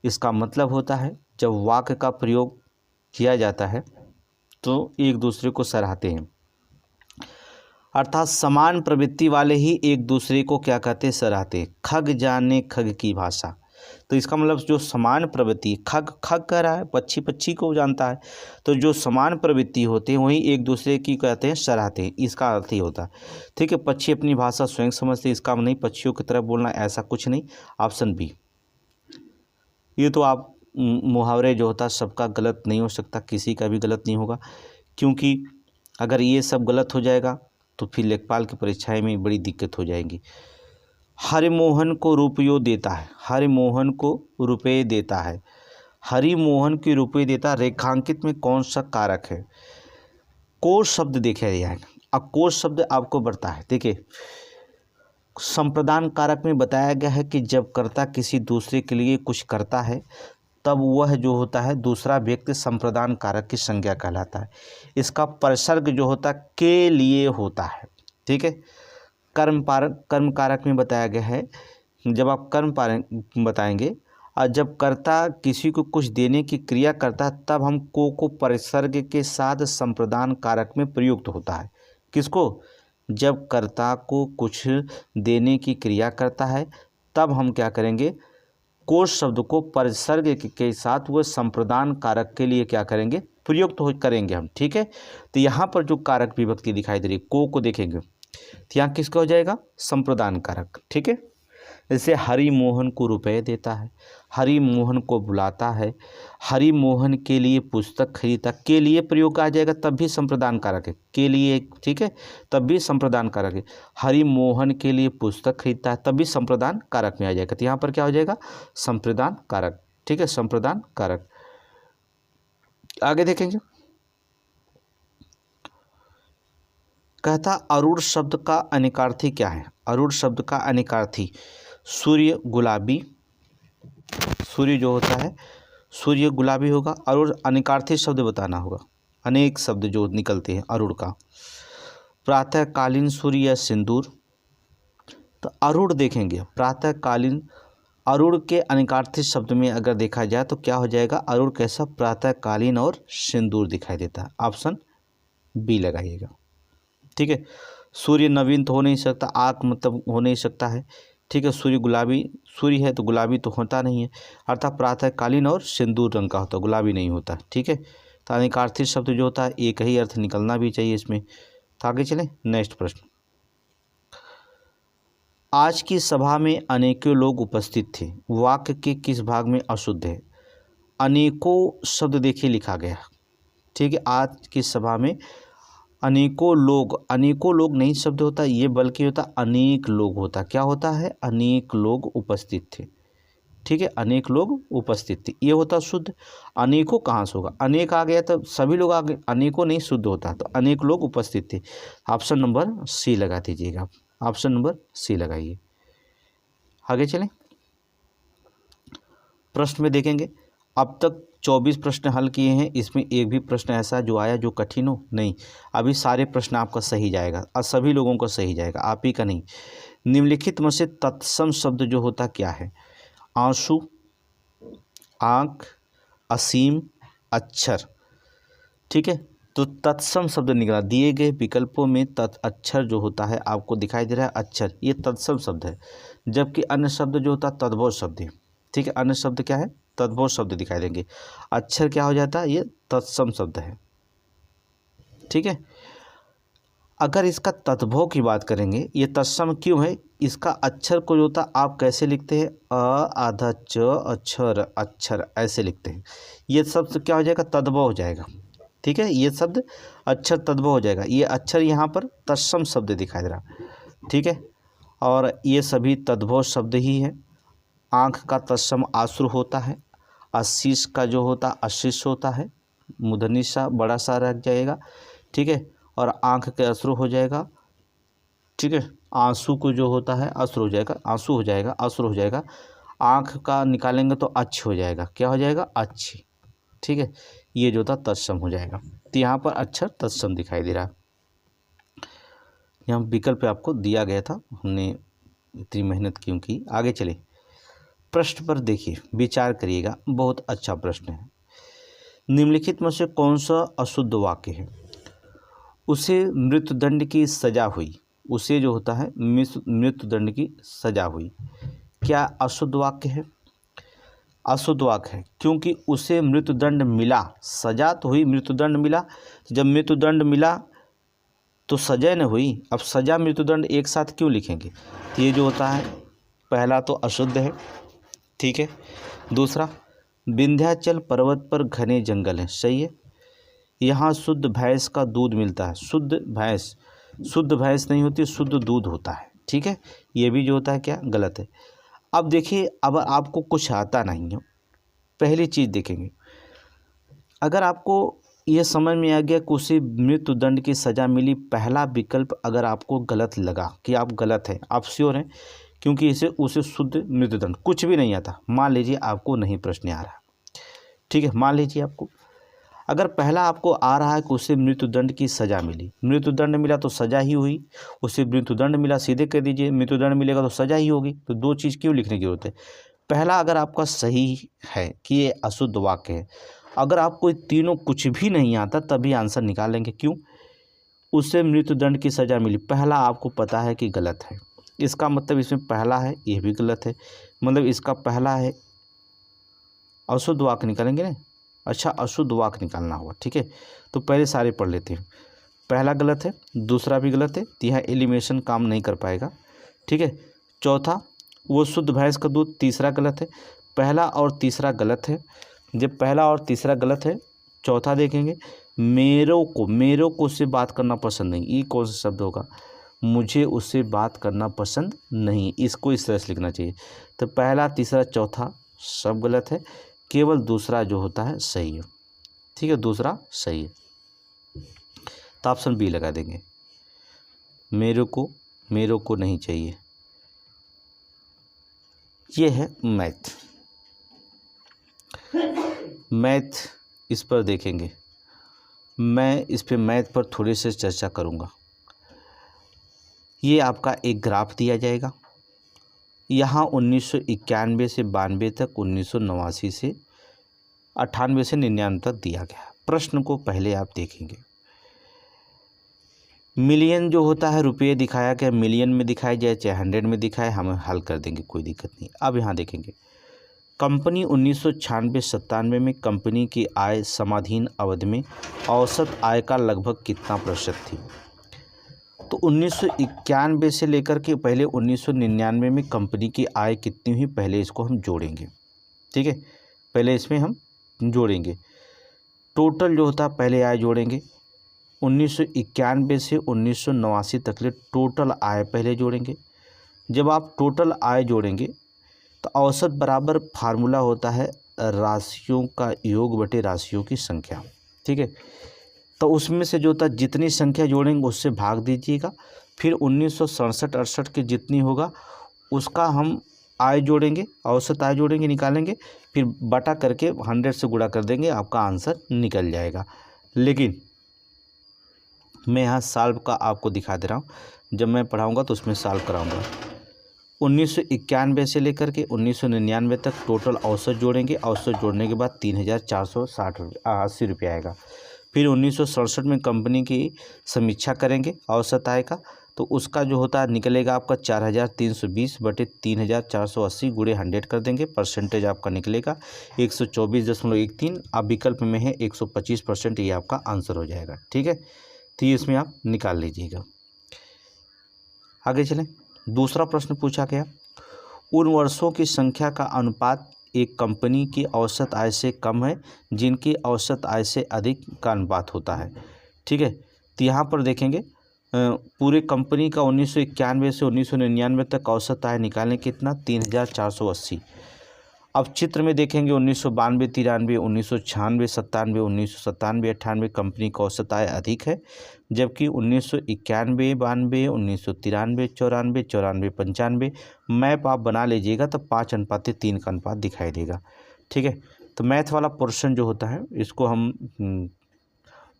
इसका मतलब होता है जब वाक्य का प्रयोग किया जाता है तो एक दूसरे को सराहते हैं, अर्थात समान प्रवृत्ति वाले ही एक दूसरे को क्या कहते हैं? सराहते हैं। खग जाने खग की भाषा, तो इसका मतलब जो समान प्रवृत्ति, खग खग कह रहा है, पक्षी पक्षी को जानता है, तो जो समान प्रवृत्ति होते हैं वही एक दूसरे की कहते हैं सराहते हैं, इसका अर्थ ही होता है। ठीक है, पक्षी अपनी भाषा स्वयं समझते, इसका नहीं पक्षियों की तरह बोलना, ऐसा कुछ नहीं। Option B. ये तो आप मुहावरे जो होता है सबका गलत नहीं हो सकता, किसी का भी गलत नहीं होगा, क्योंकि अगर ये सब गलत हो जाएगा तो फिर लेखपाल की परीक्षाएं में बड़ी दिक्कत हो जाएगी। हरिमोहन को रुपये देता है, हरिमोहन को रुपये देता है, हरिमोहन की रुपये देता, रेखांकित में कौन सा कारक है? कोश शब्द देखा जाएगा। अब कोश शब्द आपको बढ़ता है, देखिए संप्रदान कारक में बताया गया है कि जब कर्ता किसी दूसरे के लिए कुछ करता है तब वह जो होता है दूसरा व्यक्ति संप्रदान कारक की संज्ञा कहलाता है। इसका प्रसर्ग जो होता है के लिए होता है। ठीक है, कर्म कारक में बताया गया है, जब आप कर्म बताएंगे और जब कर्ता किसी को कुछ देने की क्रिया करता है तब हम को प्रसर्ग के साथ संप्रदान कारक में प्रयुक्त होता है। किसको? जब कर्ता को कुछ देने की क्रिया करता है तब हम क्या करेंगे? कोश शब्द को प्रसर्ग के साथ वह संप्रदान कारक के लिए क्या करेंगे? प्रयुक्त करेंगे हम। ठीक है, तो यहाँ पर जो कारक विभक्ति दिखाई दे रही है को देखेंगे तो यहाँ किसका हो जाएगा? संप्रदान कारक। ठीक है, जैसे हरि मोहन को रुपए देता है, हरि मोहन को बुलाता है, हरि मोहन के लिए पुस्तक खरीदता। के लिए प्रयोग आ जाएगा तब भी संप्रदान कारक है, के लिए, ठीक है, तब भी संप्रदान कारक है। हरि मोहन के लिए पुस्तक खरीदता है तब भी संप्रदान कारक में आ जाएगा। तो यहाँ पर क्या हो जाएगा, संप्रदान कारक, ठीक है, संप्रदान कारक। आगे देखेंगे, कहता अरूढ़ शब्द का अनेकार्थी क्या है। अरूढ़ शब्द का अनेकार्थी सूर्य गुलाबी, सूर्य जो होता है सूर्य गुलाबी होगा। अरूढ़ अनेकार्थी शब्द बताना होगा, अनेक शब्द जो निकलते हैं अरूढ़ का। प्रातःकालीन सूर्य या सिंदूर, तो अरूढ़ देखेंगे प्रातःकालीन, अरूढ़ के अनेकार्थी शब्द में अगर देखा जाए तो क्या हो जाएगा, अरूढ़ कैसा, प्रातःकालीन और सिंदूर दिखाई देता है। ऑप्शन बी लगाइएगा, ठीक है। सूर्य नवीन तो हो नहीं सकता, आँख मतलब हो नहीं सकता है, ठीक है। सूर्य गुलाबी, सूर्य है तो गुलाबी तो होता नहीं है, अर्थात प्रातःकालीन और सिंदूर रंग का होता है, गुलाबी नहीं होता, ठीक है। तो अनेकार्थी शब्द जो होता है एक ही अर्थ निकलना भी चाहिए इसमें। तो आगे चलें, नेक्स्ट प्रश्न। आज की सभा में अनेकों लोग उपस्थित थे, वाक्य के किस भाग में अशुद्ध है। अनेकों शब्द देखिए लिखा गया, ठीक है। आज की सभा में अनेकों लोग नहीं शब्द होता ये, बल्कि होता अनेक लोग होता। क्या होता है, अनेक लोग उपस्थित थे, ठीक है, अनेक लोग उपस्थित थे, ये होता शुद्ध। अनेकों कहाँ से होगा, अनेक आ गया तो सभी लोग आ गए, अनेकों नहीं शुद्ध होता, तो अनेक लोग उपस्थित थे। ऑप्शन नंबर सी लगा दीजिएगा, ऑप्शन नंबर सी लगाइए। आगे चलें, प्रश्न में देखेंगे। अब तक 24 प्रश्न हल किए हैं, इसमें एक भी प्रश्न ऐसा जो आया जो कठिन हो नहीं। अभी सारे प्रश्न आपका सही जाएगा और सभी लोगों का सही जाएगा, आप ही का नहीं। निम्नलिखित में से तत्सम शब्द जो होता क्या है। आंसू, आँख, असीम, अक्षर, ठीक है। तो तत्सम शब्द निकला, दिए गए विकल्पों में अक्षर जो होता है आपको दिखाई दे रहा है, अक्षर ये तत्सम शब्द है, जबकि अन्य शब्द जो होता है तद्भव शब्द है, ठीक है। अन्य शब्द क्या है, तद्भव शब्द दिखाई देंगे। अक्षर क्या हो जाता है, ये तत्सम शब्द है, ठीक है। अगर इसका तद्भव की बात करेंगे, ये तत्सम क्यों है, इसका अक्षर को जो होता आप कैसे लिखते हैं, अ आधा च अक्षर, अक्षर ऐसे लिखते हैं, ये शब्द क्या हो जाएगा, तद्भव हो जाएगा, ठीक है। ये शब्द अक्षर तद्भव हो जाएगा, ये अक्षर यहाँ पर तत्सम शब्द दिखाई दे रहा, ठीक है। और ये सभी तद्भव शब्द ही है। आँख का तत्सम आश्रु होता है, आशीष का जो होता आशीष होता है, मूर्धन्य सा बड़ा सा रह जाएगा, ठीक है। और आँख के अश्रु हो जाएगा, ठीक है। आंसू को जो होता है अश्रु हो जाएगा, आंसू हो जाएगा, अश्रु हो जाएगा। आँख का निकालेंगे तो अच्छ हो जाएगा, क्या हो जाएगा, अच्छी, ठीक है। ये जो था तत्सम हो जाएगा। तो यहाँ पर अक्षर तत्सम दिखाई दे रहा है, यहाँ विकल्प आपको दिया गया था, हमने इतनी मेहनत क्यों की। आगे चले, प्रश्न पर देखिए, विचार करिएगा, बहुत अच्छा प्रश्न है। निम्नलिखित में से कौन सा अशुद्ध वाक्य है। उसे मृत्युदंड की सजा हुई, उसे जो होता है मृत्युदंड की सजा हुई, क्या अशुद्ध वाक्य है, अशुद्ध वाक्य है, क्योंकि उसे मृत्युदंड मिला, सजा तो हुई, मृत्युदंड मिला। जब मृत्युदंड मिला तो सजा न हुई, अब सजा मृत्युदंड एक साथ क्यों लिखेंगे। तो ये जो होता है पहला तो अशुद्ध है, ठीक है। दूसरा, विंध्याचल पर्वत पर घने जंगल हैं, सही है। यहाँ शुद्ध भैंस का दूध मिलता है, शुद्ध भैंस नहीं होती, शुद्ध दूध होता है, ठीक है। ये भी जो होता है क्या, गलत है। अब देखिए, अब आपको कुछ आता नहीं है, पहली चीज़ देखेंगे, अगर आपको ये समझ में आ गया कि उसे मृत्युदंड की सज़ा मिली, पहला विकल्प अगर आपको गलत लगा कि आप गलत हैं, आप श्योर हैं, क्योंकि उसे शुद्ध मृत्युदंड कुछ भी नहीं आता। मान लीजिए आपको नहीं प्रश्न आ रहा, ठीक है, मान लीजिए आपको अगर पहला आपको आ रहा है कि उसे मृत्युदंड की सज़ा मिली, मृत्युदंड मिला तो सज़ा ही हुई, उसे मृत्युदंड मिला सीधे कह दीजिए मृत्युदंड मिलेगा तो सज़ा ही होगी, तो दो चीज़ क्यों लिखने की जरूरत है। पहला अगर आपका सही है कि ये अशुद्ध वाक्य है, अगर आपको तीनों कुछ भी नहीं आता तभी आंसर निकाल लेंगे, क्यों, उसे मृत्युदंड की सज़ा मिली, पहला आपको पता है कि गलत है, इसका मतलब इसमें पहला है ये भी गलत है, मतलब इसका पहला है अशुद्ध वाक्य निकालेंगे ना। अच्छा, अशुद्ध वाक्य निकालना होगा, ठीक है। तो पहले सारे पढ़ लेते हैं, पहला गलत है, दूसरा भी गलत है, तो यहाँ एलिमिनेशन काम नहीं कर पाएगा, ठीक है। चौथा, वो शुद्ध भैंस का दूध, तीसरा गलत है। पहला और तीसरा गलत है। जब पहला और तीसरा गलत है, चौथा देखेंगे, मेरे को उससे बात करना पसंद नहीं, ये कौन सा शब्द होगा, मुझे उससे बात करना पसंद नहीं, इसको इस तरह से लिखना चाहिए। तो पहला, तीसरा, चौथा सब गलत है, केवल दूसरा जो होता है सही है। ठीक है, दूसरा सही है, तो ऑप्शन बी लगा देंगे। मेरे को नहीं चाहिए, ये है मैथ। इस पर देखेंगे, मैं इस पे मैथ पर थोड़ी सी चर्चा करूँगा। ये आपका एक ग्राफ दिया जाएगा, यहाँ 1991 से 92 तक, 1989 से 98 से 99 तक दिया गया। प्रश्न को पहले आप देखेंगे, मिलियन जो होता है रुपये दिखाया गया, मिलियन में दिखाया जाए चाहे 100 में दिखाए, हम हल कर देंगे, कोई दिक्कत नहीं। अब यहाँ देखेंगे, कंपनी 1996-97 में कंपनी की आय समाधीन अवधि में औसत आय का लगभग कितना प्रतिशत थी। तो 1991 से लेकर के पहले 1999 में कंपनी की आय कितनी हुई, पहले इसको हम जोड़ेंगे। ठीक है, पहले इसमें हम जोड़ेंगे, टोटल जो होता है पहले आय जोड़ेंगे। 1991 से 1989 तक ले टोटल आय पहले जोड़ेंगे। जब आप टोटल आय जोड़ेंगे तो औसत बराबर फार्मूला होता है राशियों का योग बटे राशियों की संख्या। ठीक है, तो उसमें से जो होता है जितनी संख्या जोड़ेंगे उससे भाग दीजिएगा, फिर 1967-68 के जितनी होगा उसका हम आय जोड़ेंगे, औसत आय जोड़ेंगे, निकालेंगे, फिर बटा करके 100 से गुणा कर देंगे, आपका आंसर निकल जाएगा। लेकिन मैं यहाँ सॉल्व का आपको दिखा दे रहा हूँ, जब मैं पढ़ाऊँगा तो उसमें सॉल्व कराऊँगा। 1991 से लेकर के 1999 तक टोटल औसत जोड़ेंगे, औसत जोड़ने के बाद 3480 रुपये आएगा। फिर 1967 में कंपनी की समीक्षा करेंगे औसत आय का, तो उसका जो होता है निकलेगा आपका 4320 बटे 3480 गुणे 100 कर देंगे, परसेंटेज आपका निकलेगा 124.13। अब विकल्प में है 125%, ये आपका आंसर हो जाएगा। ठीक है, तो ये इसमें आप निकाल लीजिएगा। आगे चलें, दूसरा प्रश्न पूछा गया, उन वर्षों की संख्या का अनुपात एक कंपनी की औसत आय से कम है जिनकी औसत आय से अधिक का अनुपात होता है। ठीक है, तो यहाँ पर देखेंगे पूरे कंपनी का 1991 से 1999 तक औसत आय निकालें कितना, 3480। अब चित्र में देखेंगे 1992, 93, 1996, 97, 1997, 98 कंपनी का औसत आय अधिक है, जबकि 1991, 92, 1993, 94, 94, 95 मैप आप बना लीजिएगा तो 5:3 का अनुपात दिखाई देगा। ठीक है, तो मैथ वाला पोर्शन जो होता है इसको हम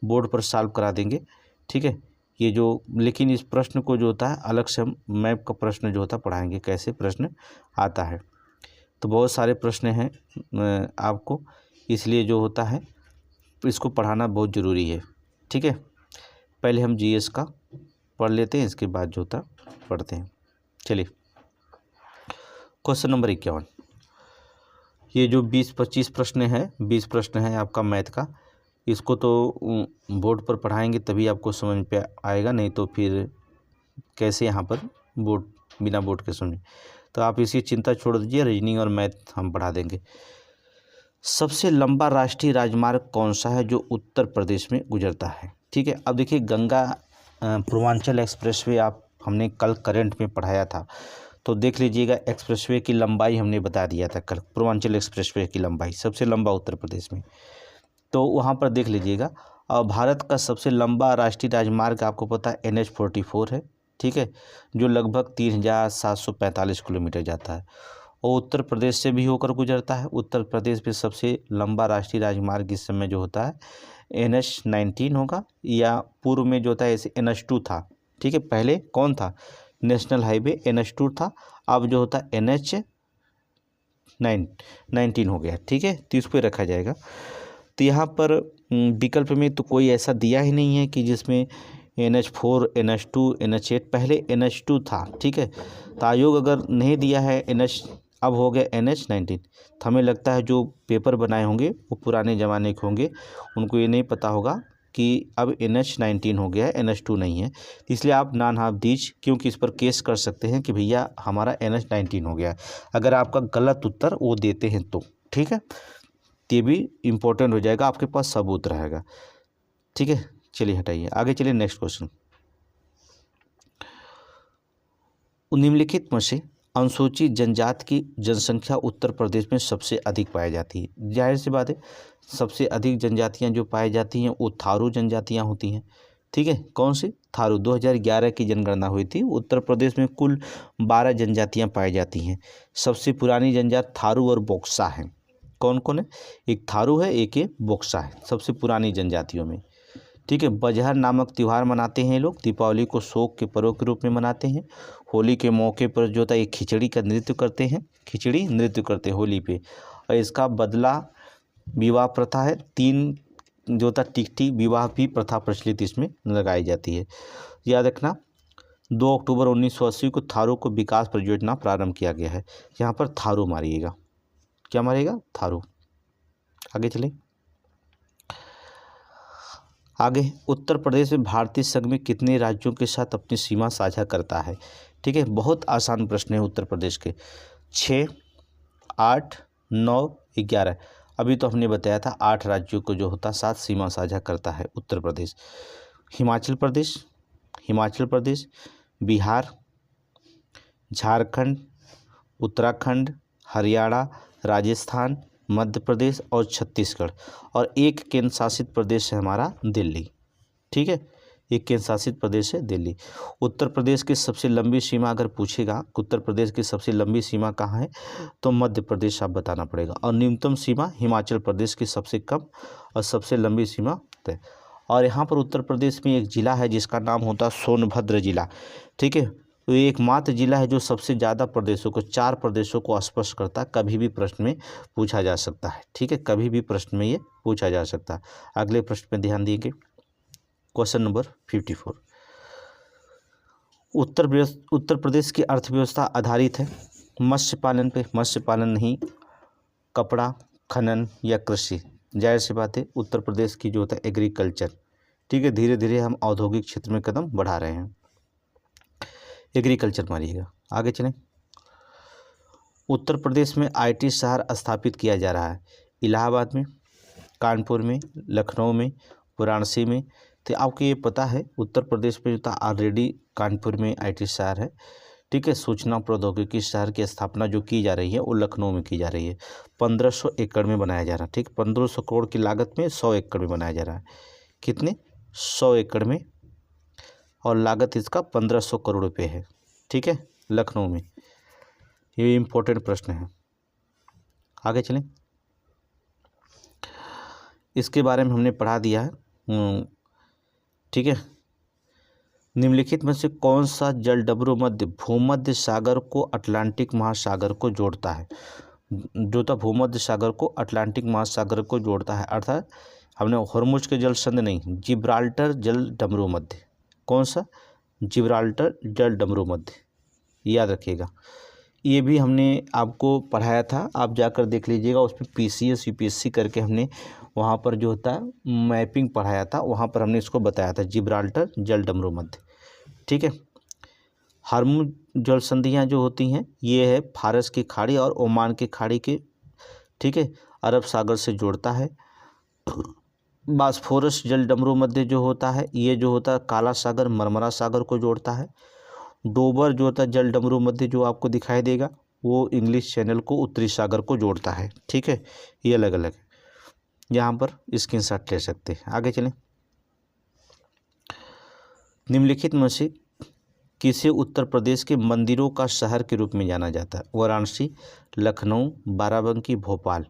बोर्ड पर सॉल्व करा देंगे। ठीक है, ये जो, लेकिन इस प्रश्न को जो होता है अलग से हम मैप का प्रश्न जो होता है पढ़ाएंगे, कैसे प्रश्न आता है। तो बहुत सारे प्रश्न हैं आपको, इसलिए जो होता है इसको पढ़ाना बहुत ज़रूरी है। ठीक है, पहले हम जीएस का पढ़ लेते हैं, इसके बाद जो होता पढ़ते हैं। चलिए, क्वेश्चन नंबर 51, ये जो 20-25 प्रश्न है, 20 प्रश्न है आपका मैथ का, इसको तो बोर्ड पर पढ़ाएंगे तभी आपको समझ पे आएगा, नहीं तो फिर कैसे यहाँ पर बोर्ड, बिना बोर्ड के समझे। तो आप इसकी चिंता छोड़ दीजिए, रीजनिंग और मैथ हम पढ़ा देंगे। सबसे लंबा राष्ट्रीय राजमार्ग कौन सा है जो उत्तर प्रदेश में गुजरता है। ठीक है, अब देखिए गंगा पूर्वांचल एक्सप्रेसवे आप हमने कल करंट में पढ़ाया था, तो देख लीजिएगा एक्सप्रेसवे की लंबाई हमने बता दिया था कल, पूर्वांचल एक्सप्रेसवे की लंबाई सबसे लंबा उत्तर प्रदेश में, तो वहाँ पर देख लीजिएगा। और भारत का सबसे लंबा राष्ट्रीय राजमार्ग आपको पता है NH-44 है। ठीक है, जो लगभग 3745 किलोमीटर जाता है और उत्तर प्रदेश से भी होकर गुजरता है। उत्तर प्रदेश में सबसे लंबा राष्ट्रीय राजमार्ग इस समय जो होता है NH-19 होगा, या पूर्व में जो होता है NH-2 था। ठीक है, पहले कौन था, नेशनल हाईवे NH-2 था, अब जो होता है NH-19 हो गया। ठीक है, तो इसको रखा जाएगा। तो यहाँ पर विकल्प में तो कोई ऐसा दिया ही नहीं है कि जिसमें NH-4, NH-2, NH-8, पहले NH-2 था। ठीक है, तो आयोग अगर नहीं दिया है NH, अब हो गया NH-19, तो हमें लगता है जो पेपर बनाए होंगे वो पुराने ज़माने के होंगे, उनको ये नहीं पता होगा कि अब NH19 हो गया है, NH2 नहीं है, इसलिए आप नॉन हाफ दीज, क्योंकि इस पर केस कर सकते हैं कि भैया हमारा NH19 हो गया है, अगर आपका गलत उत्तर वो देते हैं तो। ठीक है, ये भी इम्पोर्टेंट हो जाएगा, आपके पास सबूत रहेगा। ठीक है, चलिए हटाइए, आगे चलिए नेक्स्ट क्वेश्चन। निम्नलिखित में से अनुसूचित जनजाति की जनसंख्या उत्तर प्रदेश में सबसे अधिक पाई जाती है। जाहिर सी बात है, सबसे अधिक जनजातियां जो पाई जाती हैं वो थारू जनजातियां होती हैं। ठीक है, कौन सी? थारू। 2011 की जनगणना हुई थी, उत्तर प्रदेश में कुल 12 जनजातियां पाई जाती हैं। सबसे पुरानी जनजाति थारू और बोक्सा है। कौन कौन है? एक थारू है, एक ये बोक्सा है, सबसे पुरानी जनजातियों में। ठीक है, बजहर नामक त्यौहार मनाते हैं लोग, दीपावली को शोक के पर्व के रूप में मनाते हैं। होली के मौके पर जो होता है, एक खिचड़ी का नृत्य करते हैं, खिचड़ी नृत्य करते हैं होली पे। और इसका बदला विवाह प्रथा है, 3 जो होता टिकटी विवाह भी प्रथा प्रचलित इसमें लगाई जाती है। याद रखना, 2 अक्टूबर 1980 को थारू को विकास परियोजना प्रारंभ किया गया है। यहाँ पर थारू मारिएगा, क्या मारिएगा? थारू। आगे चले, आगे उत्तर प्रदेश में भारतीय संघ में कितने राज्यों के साथ अपनी सीमा साझा करता है? ठीक है, बहुत आसान प्रश्न है उत्तर प्रदेश के। 6, 8, 9, 11। अभी तो हमने बताया था 8 राज्यों को जो होता साथ सीमा साझा करता है उत्तर प्रदेश। हिमाचल प्रदेश, हिमाचल प्रदेश, बिहार, झारखंड, उत्तराखंड, हरियाणा, राजस्थान, मध्य प्रदेश और छत्तीसगढ़, और एक केंद्र शासित प्रदेश है हमारा दिल्ली। ठीक है, एक केंद्र शासित प्रदेश है दिल्ली। उत्तर प्रदेश की सबसे लंबी सीमा अगर पूछेगा, उत्तर प्रदेश की सबसे लंबी सीमा कहाँ है, तो मध्य प्रदेश आप बताना पड़ेगा, और न्यूनतम सीमा हिमाचल प्रदेश की सबसे कम और सबसे लंबी सीमा है। और यहाँ पर उत्तर प्रदेश में एक ज़िला है जिसका नाम होता है सोनभद्र जिला। ठीक है, तो ये एकमात्र जिला है जो सबसे ज़्यादा प्रदेशों को, 4 प्रदेशों को स्पर्श करता है। कभी भी प्रश्न में पूछा जा सकता है। ठीक है, कभी भी प्रश्न में ये पूछा जा सकता है। अगले प्रश्न में ध्यान देंगे, क्वेश्चन नंबर 54। उत्तर प्रदेश की अर्थव्यवस्था आधारित है मत्स्य पालन पे, मत्स्य पालन नहीं, कपड़ा, खनन या कृषि। जाहिर सी बात है, उत्तर प्रदेश की जो होता है एग्रीकल्चर। ठीक है, धीरे धीरे हम औद्योगिक क्षेत्र में कदम बढ़ा रहे हैं। एग्रीकल्चर मारिएगा। आगे चलें, उत्तर प्रदेश में IT शहर स्थापित किया जा रहा है। इलाहाबाद में, कानपुर में, लखनऊ में, वाराणसी में। तो आपको ये पता है उत्तर प्रदेश में जो था ऑलरेडी कानपुर में IT शहर है। ठीक है, सूचना प्रौद्योगिकी शहर की स्थापना जो की जा रही है वो लखनऊ में की जा रही है। 1500 एकड़ में बनाया जा रहा है। ठीक, 1500 करोड़ की लागत में 100 एकड़ में बनाया जा रहा है। कितने? 100 एकड़ में, और लागत इसका 1500 करोड़ रुपये है। ठीक है, लखनऊ में। ये इम्पोर्टेंट प्रश्न है। आगे चलें, इसके बारे में हमने पढ़ा दिया है। ठीक है, निम्नलिखित में से कौन सा जलडमरू मध्य भूमध्य सागर को अटलांटिक महासागर को जोड़ता है? जो था भूमध्य सागर को अटलांटिक महासागर को जोड़ता है, अर्थात हमने हॉर्मुज के जल संधि नहीं, जिब्राल्टर जल डमरू मध्य। कौन सा? जिब्राल्टर जल डमरू मध्य, याद रखिएगा। ये भी हमने आपको पढ़ाया था, आप जाकर देख लीजिएगा, उसमें PCS UPSC करके हमने वहाँ पर जो होता है मैपिंग पढ़ाया था, वहाँ पर हमने इसको बताया था, जिब्राल्टर जल डमरू मध्य। ठीक है, हॉर्मुज जल संधियाँ जो होती हैं ये है फारस की खाड़ी और ओमान की खाड़ी के, ठीक है, अरब सागर से जोड़ता है। बास्फोरस जल डमरू मध्य जो होता है ये जो होता है काला सागर मरमरा सागर को जोड़ता है। डोबर जो होता है जल डमरू मध्य जो आपको दिखाई देगा वो इंग्लिश चैनल को उत्तरी सागर को जोड़ता है। ठीक है, ये अलग अलग है, यहाँ पर स्क्रीनशॉट ले सकते हैं। आगे चलें, निम्नलिखित में से किसे उत्तर प्रदेश के मंदिरों का शहर के रूप में जाना जाता है? वाराणसी, लखनऊ, बाराबंकी, भोपाल।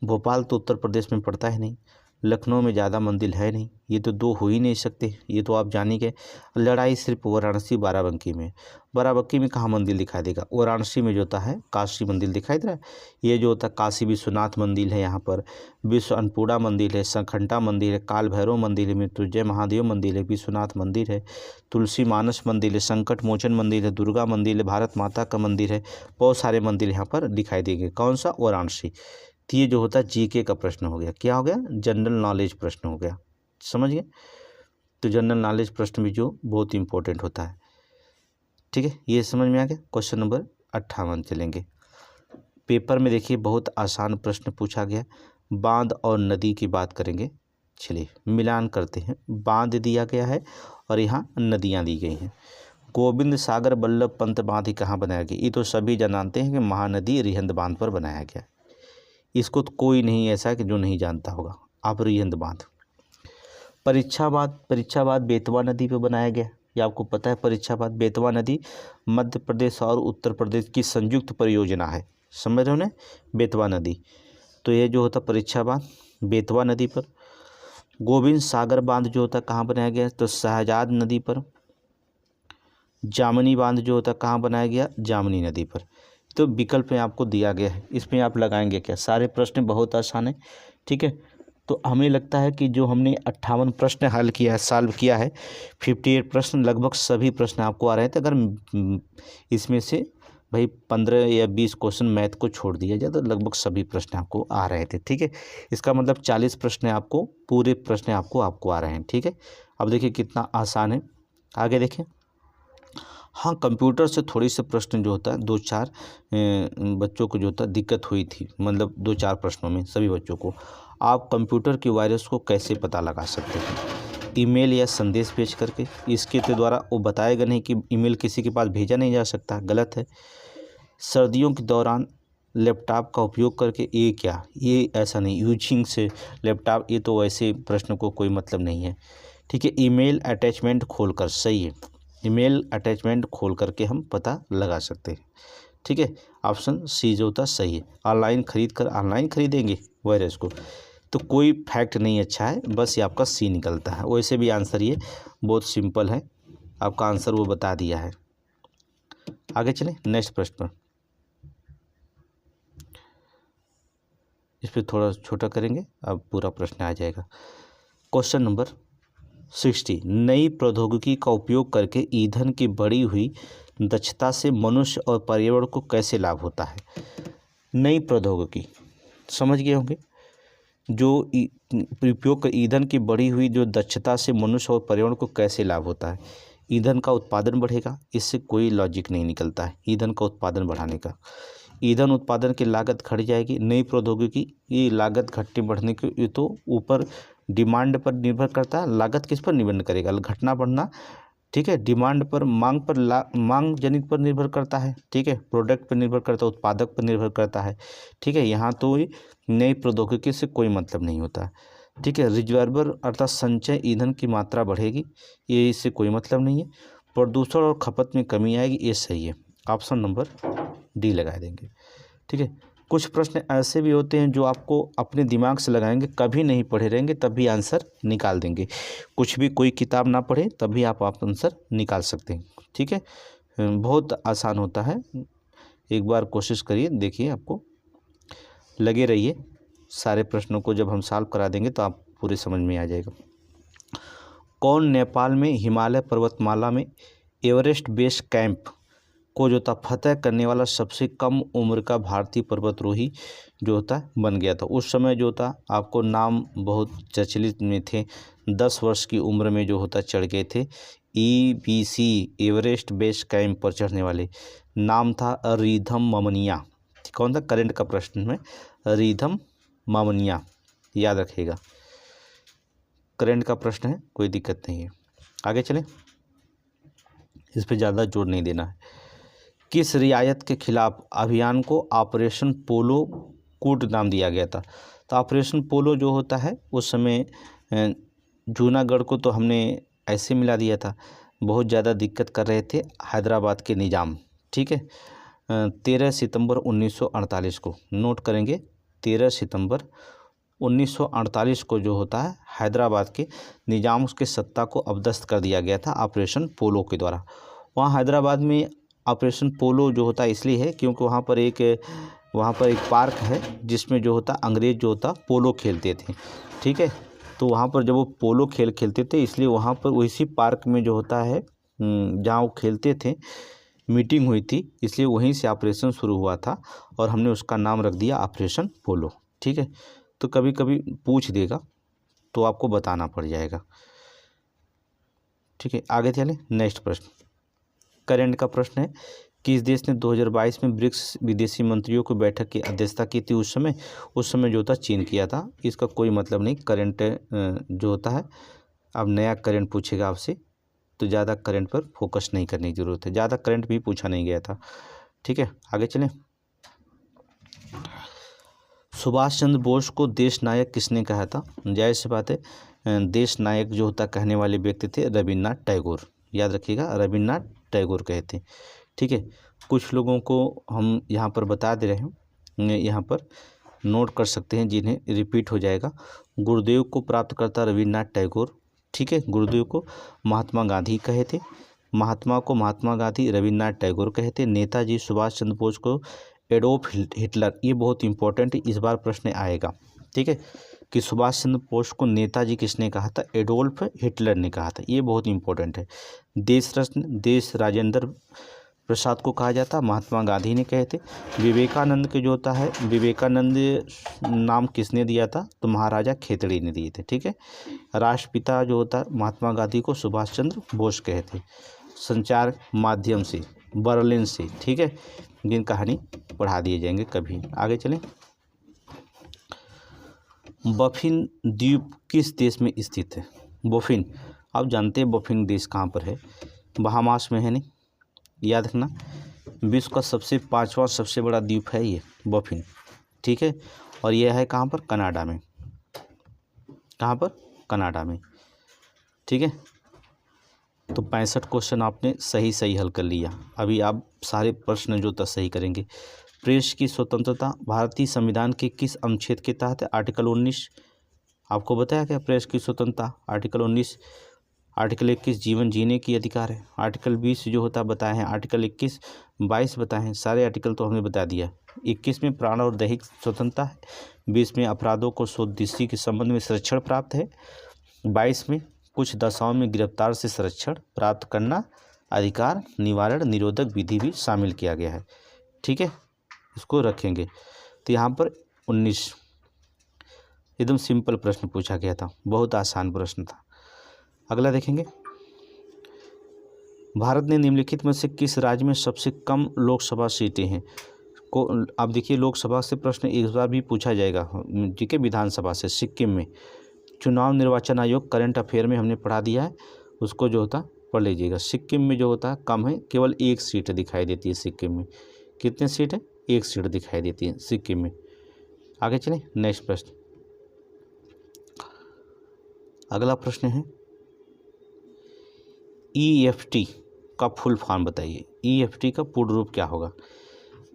भोपाल तो उत्तर प्रदेश में पड़ता है नहीं, लखनऊ में ज़्यादा मंदिर है नहीं, ये तो 2 हो ही नहीं सकते, ये तो आप जान ही गए। लड़ाई सिर्फ वाराणसी बाराबंकी में। बाराबंकी में कहाँ मंदिर दिखाई देगा? वाराणसी में जो होता है काशी मंदिर दिखाई दे रहा है। ये जो होता है काशी विश्वनाथ मंदिर है, यहाँ पर विश्व अन्नपूर्णा मंदिर है, संखंडा मंदिर है, काल भैरव मंदिर है, मृत्युंजय महादेव मंदिर है, विश्वनाथ मंदिर है, तुलसी मानस मंदिर है, संकट मोचन मंदिर है, दुर्गा मंदिर है, भारत माता का मंदिर है, बहुत सारे मंदिर यहाँ पर दिखाई देंगे। कौन सा? वाराणसी। तो ये जो होता है GK का प्रश्न हो गया, क्या हो गया? जनरल नॉलेज प्रश्न हो गया। समझ गए। तो जनरल नॉलेज प्रश्न भी जो बहुत इंपॉर्टेंट होता है, ठीक है, ये समझ में आ गया। क्वेश्चन नंबर 58 चलेंगे। पेपर में देखिए बहुत आसान प्रश्न पूछा गया, बांध और नदी की बात करेंगे। चलिए मिलान करते हैं, बांध दिया गया है और यहाँ नदियाँ दी गई हैं। गोविंद सागर बल्लभ पंत बांध ही कहाँ बनाया गया, ये तो सभी जानते हैं कि महानदी रिहंद बांध पर बनाया गया। इसको तो कोई नहीं ऐसा कि जो नहीं जानता होगा। आप रिहंद बांध। परीक्षाबाद बेतवा नदी पर बनाया गया, ये आपको पता है। परीक्षाबाद बेतवा नदी मध्य प्रदेश और उत्तर प्रदेश की संयुक्त परियोजना है, समझ रहे हो ना, बेतवा नदी। तो ये जो होता परीक्षाबाद बेतवा नदी पर। गोविंद सागर बांध जो होता कहाँ बनाया गया, तो शहजाद नदी पर। जामनी बांध जो होता कहाँ बनाया गया, जामनी नदी पर। तो विकल्प में आपको दिया गया है, इसमें आप लगाएंगे क्या। सारे प्रश्न बहुत आसान है, ठीक है। तो हमें लगता है कि जो हमने 58 प्रश्न हल किया है, सॉल्व किया है, 58 प्रश्न लगभग सभी प्रश्न आपको आ रहे थे। अगर इसमें से भाई 15 या 20 क्वेश्चन मैथ को छोड़ दिया जाए तो लगभग सभी प्रश्न आपको आ रहे थे, ठीक है। इसका मतलब 40 प्रश्न आपको, पूरे प्रश्न आपको आ रहे हैं, ठीक है। अब देखिए कितना आसान है, आगे देखें। हाँ, कंप्यूटर से थोड़ी से प्रश्न जो होता है 2-4 बच्चों को जो होता है दिक्कत हुई थी, मतलब 2-4 प्रश्नों में सभी बच्चों को। आप कंप्यूटर की वायरस को कैसे पता लगा सकते हैं, ईमेल या संदेश भेज करके। इसके द्वारा वो बताएगा नहीं कि ईमेल किसी के पास भेजा नहीं जा सकता, गलत है। सर्दियों के दौरान लैपटॉप का उपयोग करके, ये क्या, ये ऐसा नहीं, यूजिंग से लैपटॉप, ये तो वैसे प्रश्न को कोई मतलब नहीं है, ठीक है। ईमेल अटैचमेंट खोलकर, सही है, ईमेल अटैचमेंट खोल करके हम पता लगा सकते हैं, ठीक है। ऑप्शन सी जो होता सही है। ऑनलाइन खरीदेंगे वायरस को, तो कोई फैक्ट नहीं अच्छा है, बस ये आपका सी निकलता है। वैसे भी आंसर ये बहुत सिंपल है, आपका आंसर वो बता दिया है। आगे चलें नेक्स्ट प्रश्न पर। इस पर थोड़ा छोटा करेंगे, अब पूरा प्रश्न आ जाएगा। क्वेश्चन नंबर 60, नई प्रौद्योगिकी का उपयोग करके ईंधन की बढ़ी हुई दक्षता से मनुष्य और पर्यावरण को कैसे लाभ होता है। नई प्रौद्योगिकी समझ गए होंगे, जो उपयोग कर ईंधन की बढ़ी हुई जो दक्षता से मनुष्य और पर्यावरण को कैसे लाभ होता है। ईंधन का उत्पादन बढ़ेगा, इससे कोई लॉजिक नहीं निकलता है ईंधन का उत्पादन बढ़ाने का। ईंधन उत्पादन की लागत घट जाएगी। नई प्रौद्योगिकी, ये लागत घटने बढ़ने के, ये तो ऊपर डिमांड पर निर्भर करता है। लागत किस पर निर्भर करेगा, घटना बढ़ना, ठीक है। डिमांड पर, मांग पर, मांग जनित पर निर्भर करता है, ठीक है। प्रोडक्ट पर निर्भर करता है, उत्पादक पर निर्भर करता है, ठीक है। यहाँ तो नई प्रौद्योगिकी से कोई मतलब नहीं होता, ठीक है। रिजर्वर अर्थात संचय ईंधन की मात्रा बढ़ेगी, ये इससे कोई मतलब नहीं है। प्रदूषण और खपत में कमी आएगी, ये सही है। ऑप्शन नंबर डी लगा देंगे, ठीक है। कुछ प्रश्न ऐसे भी होते हैं जो आपको अपने दिमाग से लगाएंगे, कभी नहीं पढ़े रहेंगे तब भी आंसर निकाल देंगे। कुछ भी, कोई किताब ना पढ़े तब भी आप आंसर निकाल सकते हैं, ठीक है। बहुत आसान होता है, एक बार कोशिश करिए, देखिए आपको लगे रहिए। सारे प्रश्नों को जब हम सॉल्व करा देंगे तो आप पूरे समझ में आ जाएगा। कौन नेपाल में हिमालय पर्वतमाला में एवरेस्ट बेस कैंप को जो था फतह करने वाला सबसे कम उम्र का भारतीय पर्वतारोही जो होता बन गया था। उस समय जो था आपको नाम बहुत प्रचलित में थे, 10 वर्ष की उम्र में जो होता चढ़ गए थे। EBC एवरेस्ट बेस कैंप पर चढ़ने वाले नाम था रिधम ममनिया। कौन था, करंट का प्रश्न में रिधम ममनिया, याद रखिएगा, करंट का प्रश्न है, कोई दिक्कत नहीं है। आगे चलें, इस पर ज़्यादा जोर नहीं देना है। किस रियायत के खिलाफ अभियान को ऑपरेशन पोलो कूट नाम दिया गया था। तो ऑपरेशन पोलो जो होता है उस समय जूनागढ़ को तो हमने ऐसे मिला दिया था, बहुत ज़्यादा दिक्कत कर रहे थे हैदराबाद के निज़ाम, ठीक है। 13 सितंबर 1948 को नोट करेंगे, 13 सितंबर 1948 को जो होता है हैदराबाद के निज़ाम, उसके सत्ता को अबदस्त कर दिया गया था ऑपरेशन पोलो के द्वारा। वहाँ हैदराबाद में ऑपरेशन पोलो जो होता इसलिए है क्योंकि वहाँ पर एक पार्क है जिसमें जो होता अंग्रेज़ जो होता पोलो खेलते थे, ठीक है। तो वहाँ पर जब वो पोलो खेलते थे, इसलिए वहाँ पर उसी पार्क में जो होता है जहाँ वो खेलते थे मीटिंग हुई थी, इसलिए वहीं से ऑपरेशन शुरू हुआ था और हमने उसका नाम रख दिया ऑपरेशन पोलो, ठीक है। तो कभी कभी पूछ देगा, तो आपको बताना पड़ जाएगा। ठीक है, आगे चलें। नेक्स्ट प्रश्न करंट का प्रश्न है, किस देश ने 2022 में ब्रिक्स विदेशी मंत्रियों की बैठक की अध्यक्षता की थी? उस समय जो था चीन किया था। इसका कोई मतलब नहीं, करंट जो होता है, अब नया करंट पूछेगा आपसे तो ज़्यादा करंट पर फोकस नहीं करने की ज़रूरत है, ज़्यादा करंट भी पूछा नहीं गया था। ठीक है, आगे चलें। सुभाष चंद्र बोस को देश नायक किसने कहा था? जाहिर सी बात है, देश नायक जो होता कहने वाले व्यक्ति थे रविन्द्रनाथ टैगोर। याद रखिएगा, रविन्द्रनाथ टैगोर कहे थे। ठीक है, कुछ लोगों को हम यहाँ पर बता दे रहे हैं, यहाँ पर नोट कर सकते हैं जिन्हें रिपीट हो जाएगा। गुरुदेव को प्राप्त करता रविन्द्रनाथ टैगोर। ठीक है, गुरुदेव को महात्मा गांधी कहे थे, महात्मा को महात्मा गांधी रविन्द्रनाथ टैगोर कहे थे। नेताजी सुभाष चंद्र बोस को एडोल्फ हिटलर, ये बहुत इंपॉर्टेंट है, इस बार प्रश्न आएगा। ठीक है, कि सुभाष चंद्र बोस को नेताजी किसने कहा था? एडोल्फ हिटलर ने कहा था, ये बहुत इंपॉर्टेंट है। देश रत्न देश राजेंद्र प्रसाद को कहा जाता, महात्मा गांधी ने कहे थे। विवेकानंद के जो होता है, विवेकानंद नाम किसने दिया था? तो महाराजा खेतड़ी ने दिए थे। ठीक है, राष्ट्रपिता जो होता है महात्मा गांधी को सुभाष चंद्र बोस कहे थे। संचार माध्यम से बर्लिन से। ठीक है, दिन कहानी पढ़ा दिए जाएंगे कभी। आगे चलें। बफिन द्वीप किस देश में स्थित है? बफिन, आप जानते हैं बफिन देश कहाँ पर है? बहामास में है, नहीं? याद रखना, विश्व का 5वां सबसे बड़ा द्वीप है ये बफिन। ठीक है, और यह है कहाँ पर? कनाडा में। कहाँ पर? कनाडा में। ठीक है, तो 65 क्वेश्चन आपने सही हल कर लिया। अभी आप सारे प्रश्न जो था सही करेंगे। प्रेस की स्वतंत्रता भारतीय संविधान के किस अनुच्छेद के तहत है? आर्टिकल 19। आपको बताया क्या प्रेस की स्वतंत्रता? आर्टिकल 19। आर्टिकल 21 जीवन जीने की अधिकार है। आर्टिकल 20 जो होता बताए हैं। आर्टिकल 21, 22 बताए हैं, सारे आर्टिकल तो हमने बता दिया। 21 में प्राण और दैहिक स्वतंत्रता है। 20 में अपराधों को स्वदेशी के संबंध में संरक्षण प्राप्त है। 22 में कुछ दशाओं में गिरफ्तार से संरक्षण प्राप्त करना अधिकार, निवारण, निरोधक विधि भी शामिल किया गया है। ठीक है, इसको रखेंगे। तो यहाँ पर 19 एकदम सिंपल प्रश्न पूछा गया था, बहुत आसान प्रश्न था। अगला देखेंगे। भारत ने निम्नलिखित में से किस राज्य में सबसे कम लोकसभा सीटें हैं? को आप देखिए, लोकसभा से प्रश्न एक बार भी पूछा जाएगा। ठीक है, विधानसभा से सिक्किम में। चुनाव निर्वाचन आयोग करंट अफेयर में हमने पढ़ा दिया है, उसको जो होता पढ़ लीजिएगा। सिक्किम में जो होता है कम है, केवल 1 सीट दिखाई देती है सिक्किम में। कितने सीट है? 1 सीट दिखाई देती है सिक्किम में। आगे चलें, नेक्स्ट प्रश्न। अगला प्रश्न है, EFT का फुल फॉर्म बताइए। EFT का पूर्ण रूप क्या होगा?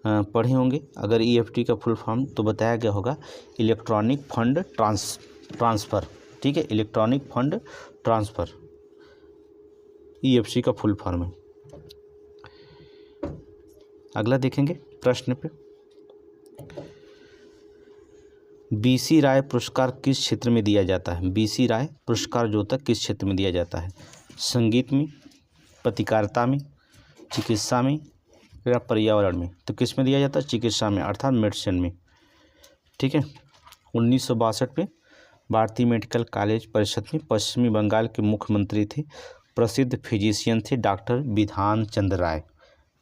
पढ़े होंगे अगर EFT का फुल फॉर्म, तो बताया गया होगा इलेक्ट्रॉनिक फंड ट्रांसफ़र। ठीक है, इलेक्ट्रॉनिक फंड ट्रांसफ़र EFT का फुल फॉर्म है। अगला देखेंगे प्रश्न पे, BC राय पुरस्कार किस क्षेत्र में दिया जाता है? BC राय पुरस्कार जो होता है किस क्षेत्र में दिया जाता है? संगीत में, पत्रकारिता में, चिकित्सा में या पर्यावरण में? तो किस में दिया जाता है? चिकित्सा में, अर्थात मेडिसिन में। ठीक है, 1962 में भारतीय मेडिकल कॉलेज परिषद में पश्चिमी बंगाल के मुख्यमंत्री थे, प्रसिद्ध फिजिशियन थे डॉक्टर बिधान चंद्र राय।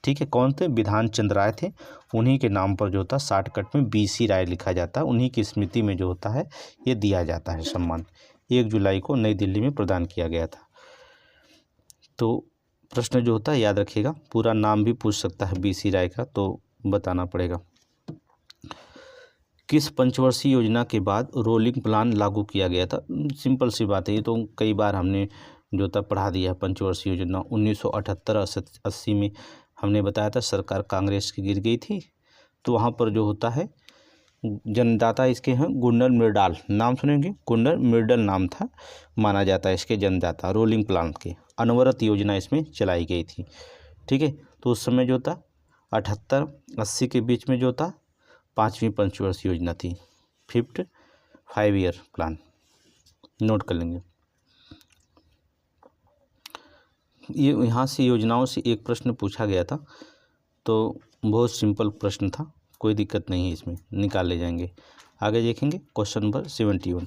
ठीक है, कौन थे? बिधान चंद्र राय थे। उन्हीं के नाम पर जो होता शॉर्टकट में BC राय लिखा जाता है। उन्हीं की स्मृति में जो होता है ये दिया जाता है सम्मान। 1 जुलाई को नई दिल्ली में प्रदान किया गया था। तो प्रश्न जो होता है याद रखिएगा, पूरा नाम भी पूछ सकता है BC राय का, तो बताना पड़ेगा। किस पंचवर्षीय योजना के बाद रोलिंग प्लान लागू किया गया था? सिंपल सी बात है, ये तो कई बार हमने जो था पढ़ा दिया है। पंचवर्षीय योजना 1978-80 में हमने बताया था, सरकार कांग्रेस की गिर गई थी, तो वहाँ पर जो होता है जन्मदाता इसके हैं गुन्नर मृडाल। नाम सुनेंगे, गुन्नर मृडल नाम था, माना जाता है इसके जन्मदाता। रोलिंग प्लान के अनवरत योजना इसमें चलाई गई थी। ठीक है, तो उस समय जो था 78-80 के बीच में जो था 5वीं पंचवर्षीय योजना थी, 5th 5 ईयर प्लान। नोट कर लेंगे। ये यहाँ से योजनाओं से एक प्रश्न पूछा गया था, तो बहुत सिंपल प्रश्न था, कोई दिक्कत नहीं है इसमें, निकाल ले जाएंगे। आगे देखेंगे क्वेश्चन नंबर 71।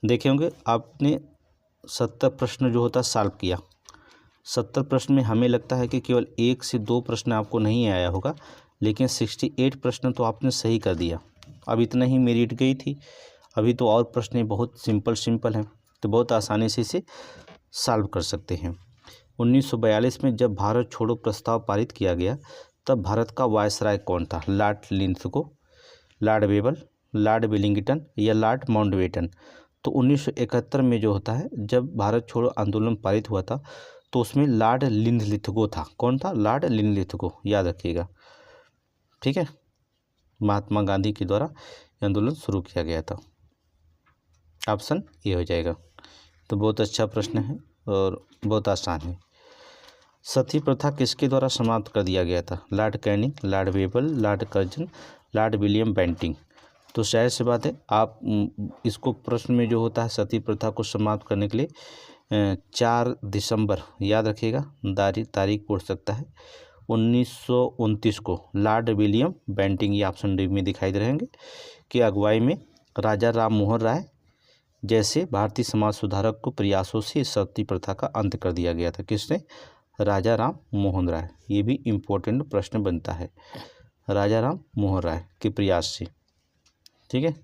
देखे होंगे आपने 70 प्रश्न जो होता सॉल्व किया। 70 प्रश्न में हमें लगता है कि केवल 1 से 2 प्रश्न आपको नहीं आया होगा, लेकिन 68 प्रश्न तो आपने सही कर दिया। अब इतना ही मेरिट गई थी, अभी तो और प्रश्न बहुत सिंपल हैं, तो बहुत आसानी से इसे सॉल्व कर सकते हैं। 1942 में जब भारत छोड़ो प्रस्ताव पारित किया गया, तब भारत का वायसराय कौन था? Lord लिंथगो, Lord Wavell, Lord Wellington या लॉर्ड माउंटबेटन? तो 1971 में जो होता है, जब भारत छोड़ो आंदोलन पारित हुआ था, तो उसमें लॉर्ड लिंथगो था। कौन था? लॉर्ड लिंथगो, याद रखिएगा, ठीक है। महात्मा गांधी के द्वारा आंदोलन शुरू किया गया था। ऑप्शन ए हो जाएगा। तो बहुत अच्छा प्रश्न है और बहुत आसान है। सती प्रथा किसके द्वारा समाप्त कर दिया गया था? Lord Canning, Lord Wavell, Lord Curzon, Lord William Bentinck? तो जाहिर सी बात है, आप इसको प्रश्न में जो होता है सती प्रथा को समाप्त करने के लिए 4 दिसंबर, याद रखिएगा, तारीख पूछ सकता है, 1929 को लॉर्ड विलियम बेंटिंग, ये ऑप्शन डी में दिखाई दे रहेंगे, की अगुवाई में राजा राम मोहन राय जैसे भारतीय समाज सुधारक को प्रयासों से सती प्रथा का अंत कर दिया गया था। किसने? राजा राम मोहन राय। ये भी इम्पोर्टेंट प्रश्न बनता है, राजा राम मोहन राय के प्रयास से, ठीक है।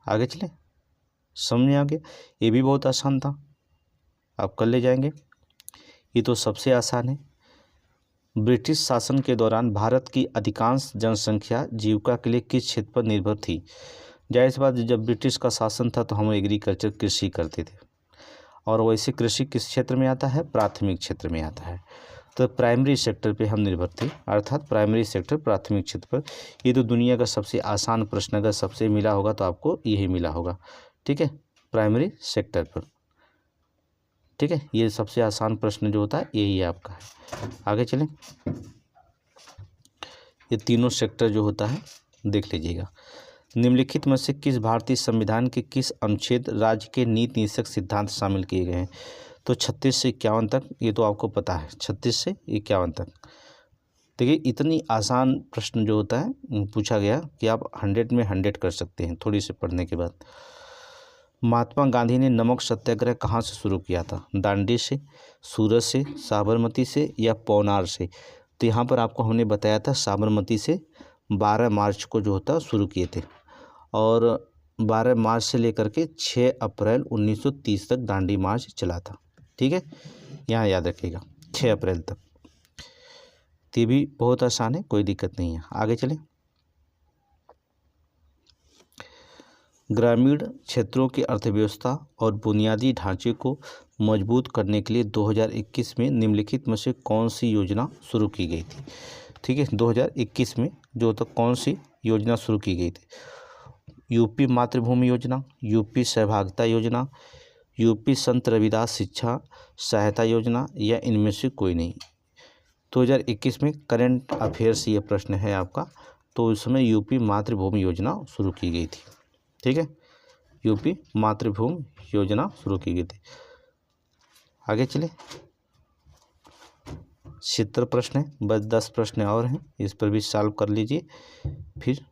आगे चले, समझ में आ गया? ये भी बहुत आसान था, आप कर ले जाएंगे। ये तो सबसे आसान है। ब्रिटिश शासन के दौरान भारत की अधिकांश जनसंख्या जीविका के लिए किस क्षेत्र पर निर्भर थी? जाहिर सी बात, जब ब्रिटिश का शासन था तो हम एग्रीकल्चर, कृषि करते थे, और वैसे कृषि किस क्षेत्र में आता है? प्राथमिक क्षेत्र में आता है। तो प्राइमरी सेक्टर पे हम निर्भर थे, अर्थात प्राइमरी सेक्टर, प्राथमिक क्षेत्र पर। ये तो दुनिया का सबसे आसान प्रश्न, अगर सबसे मिला होगा तो आपको यही मिला होगा, ठीक है, प्राइमरी सेक्टर पर, ठीक है। ये सबसे आसान प्रश्न जो होता है यही आपका है। आगे चलें, ये तीनों सेक्टर जो होता है देख लीजिएगा। निम्नलिखित में से किस भारतीय संविधान के किस अनुच्छेद राज्य के नीति निषेधक सिद्धांत शामिल किए गए हैं? तो 36 से 51 तक, ये तो आपको पता है, 36 से 51 तक। देखिए, इतनी आसान प्रश्न जो होता है पूछा गया कि आप 100 में 100 कर सकते हैं थोड़ी सी पढ़ने के बाद। महात्मा गांधी ने नमक सत्याग्रह कहाँ से शुरू किया था? दांडी से, सूरत से, साबरमती से या पौनार से? तो यहाँ पर आपको हमने बताया था साबरमती से 12 मार्च को जो होता है शुरू किए थे, और 12 मार्च से लेकर के 6 अप्रैल 1930 तक दांडी मार्च चला था, ठीक है, यहाँ याद रखिएगा, 6 अप्रैल तक। ये भी बहुत आसान है, कोई दिक्कत नहीं है। आगे चलें, ग्रामीण क्षेत्रों की अर्थव्यवस्था और बुनियादी ढांचे को मजबूत करने के लिए 2021 में निम्नलिखित में से कौन सी योजना शुरू की गई थी? ठीक है, 2021 में जो तो कौन सी योजना शुरू की गई थी? यूपी मातृभूमि योजना, यूपी सहभागिता योजना, यूपी संत रविदास शिक्षा सहायता योजना, या इनमें से कोई नहीं? 2021 में करंट अफेयर्स ये प्रश्न है आपका, तो उस समय यूपी मातृभूमि योजना शुरू की गई थी, ठीक है, यूपी मातृभूमि योजना शुरू की गई थी। आगे चले, 70 प्रश्न है, बस 10 प्रश्न और हैं, इस पर भी सॉल्व कर लीजिए। फिर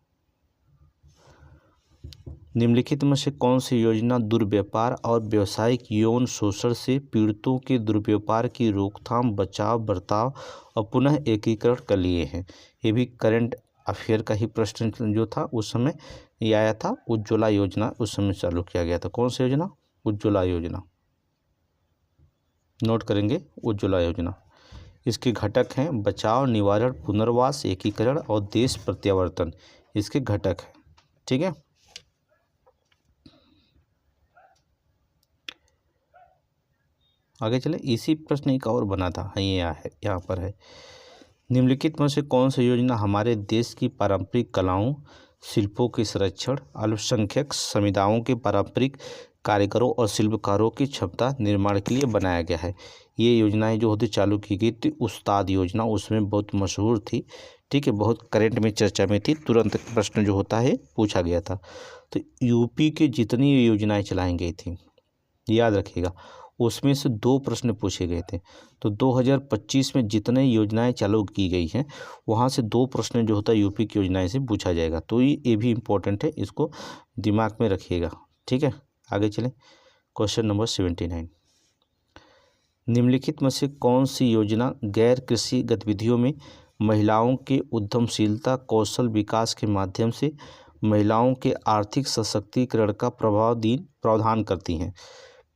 निम्नलिखित में से कौन सी योजना दुर्व्यापार और व्यावसायिक यौन शोषण से पीड़ितों के दुर्व्यापार की रोकथाम, बचाव, बर्ताव और पुनः एकीकरण के लिए है? ये भी करंट अफेयर का ही प्रश्न जो था उस समय ये आया था। उज्ज्वला योजना उस समय चालू किया गया था। कौन सी योजना? उज्ज्वला योजना, नोट करेंगे, उज्ज्वला योजना। इसके घटक हैं बचाव, निवारण, पुनर्वास, एकीकरण और देश प्रत्यावर्तन, इसके घटक हैं, ठीक है। आगे चले, इसी प्रश्न एक और बना था, ये यहाँ पर है। निम्नलिखित में से कौन सी योजना हमारे देश की पारंपरिक कलाओं, शिल्पों के संरक्षण, अल्पसंख्यक समुदायों के पारंपरिक कारीगरों और शिल्पकारों की क्षमता निर्माण के लिए बनाया गया है? ये योजनाएं जो होती चालू की गई थी, उस्ताद योजना उसमें बहुत मशहूर थी, ठीक है, बहुत करंट में चर्चा में थी, तुरंत प्रश्न जो होता है पूछा गया था। तो यूपी की जितनी योजनाएं चलाई गई थी, याद रखिएगा, उसमें से 2 प्रश्न पूछे गए थे। तो 2025 में जितने योजनाएं चालू की गई हैं वहाँ से 2 प्रश्न जो होता है यूपी की योजनाएं से पूछा जाएगा। तो ये भी इम्पोर्टेंट है, इसको दिमाग में रखिएगा, ठीक है, आगे चलें। क्वेश्चन नंबर 79, निम्नलिखित में से कौन सी योजना गैर कृषि गतिविधियों में महिलाओं के उद्यमशीलता कौशल विकास के माध्यम से महिलाओं के आर्थिक सशक्तिकरण का प्रावधान करती हैं?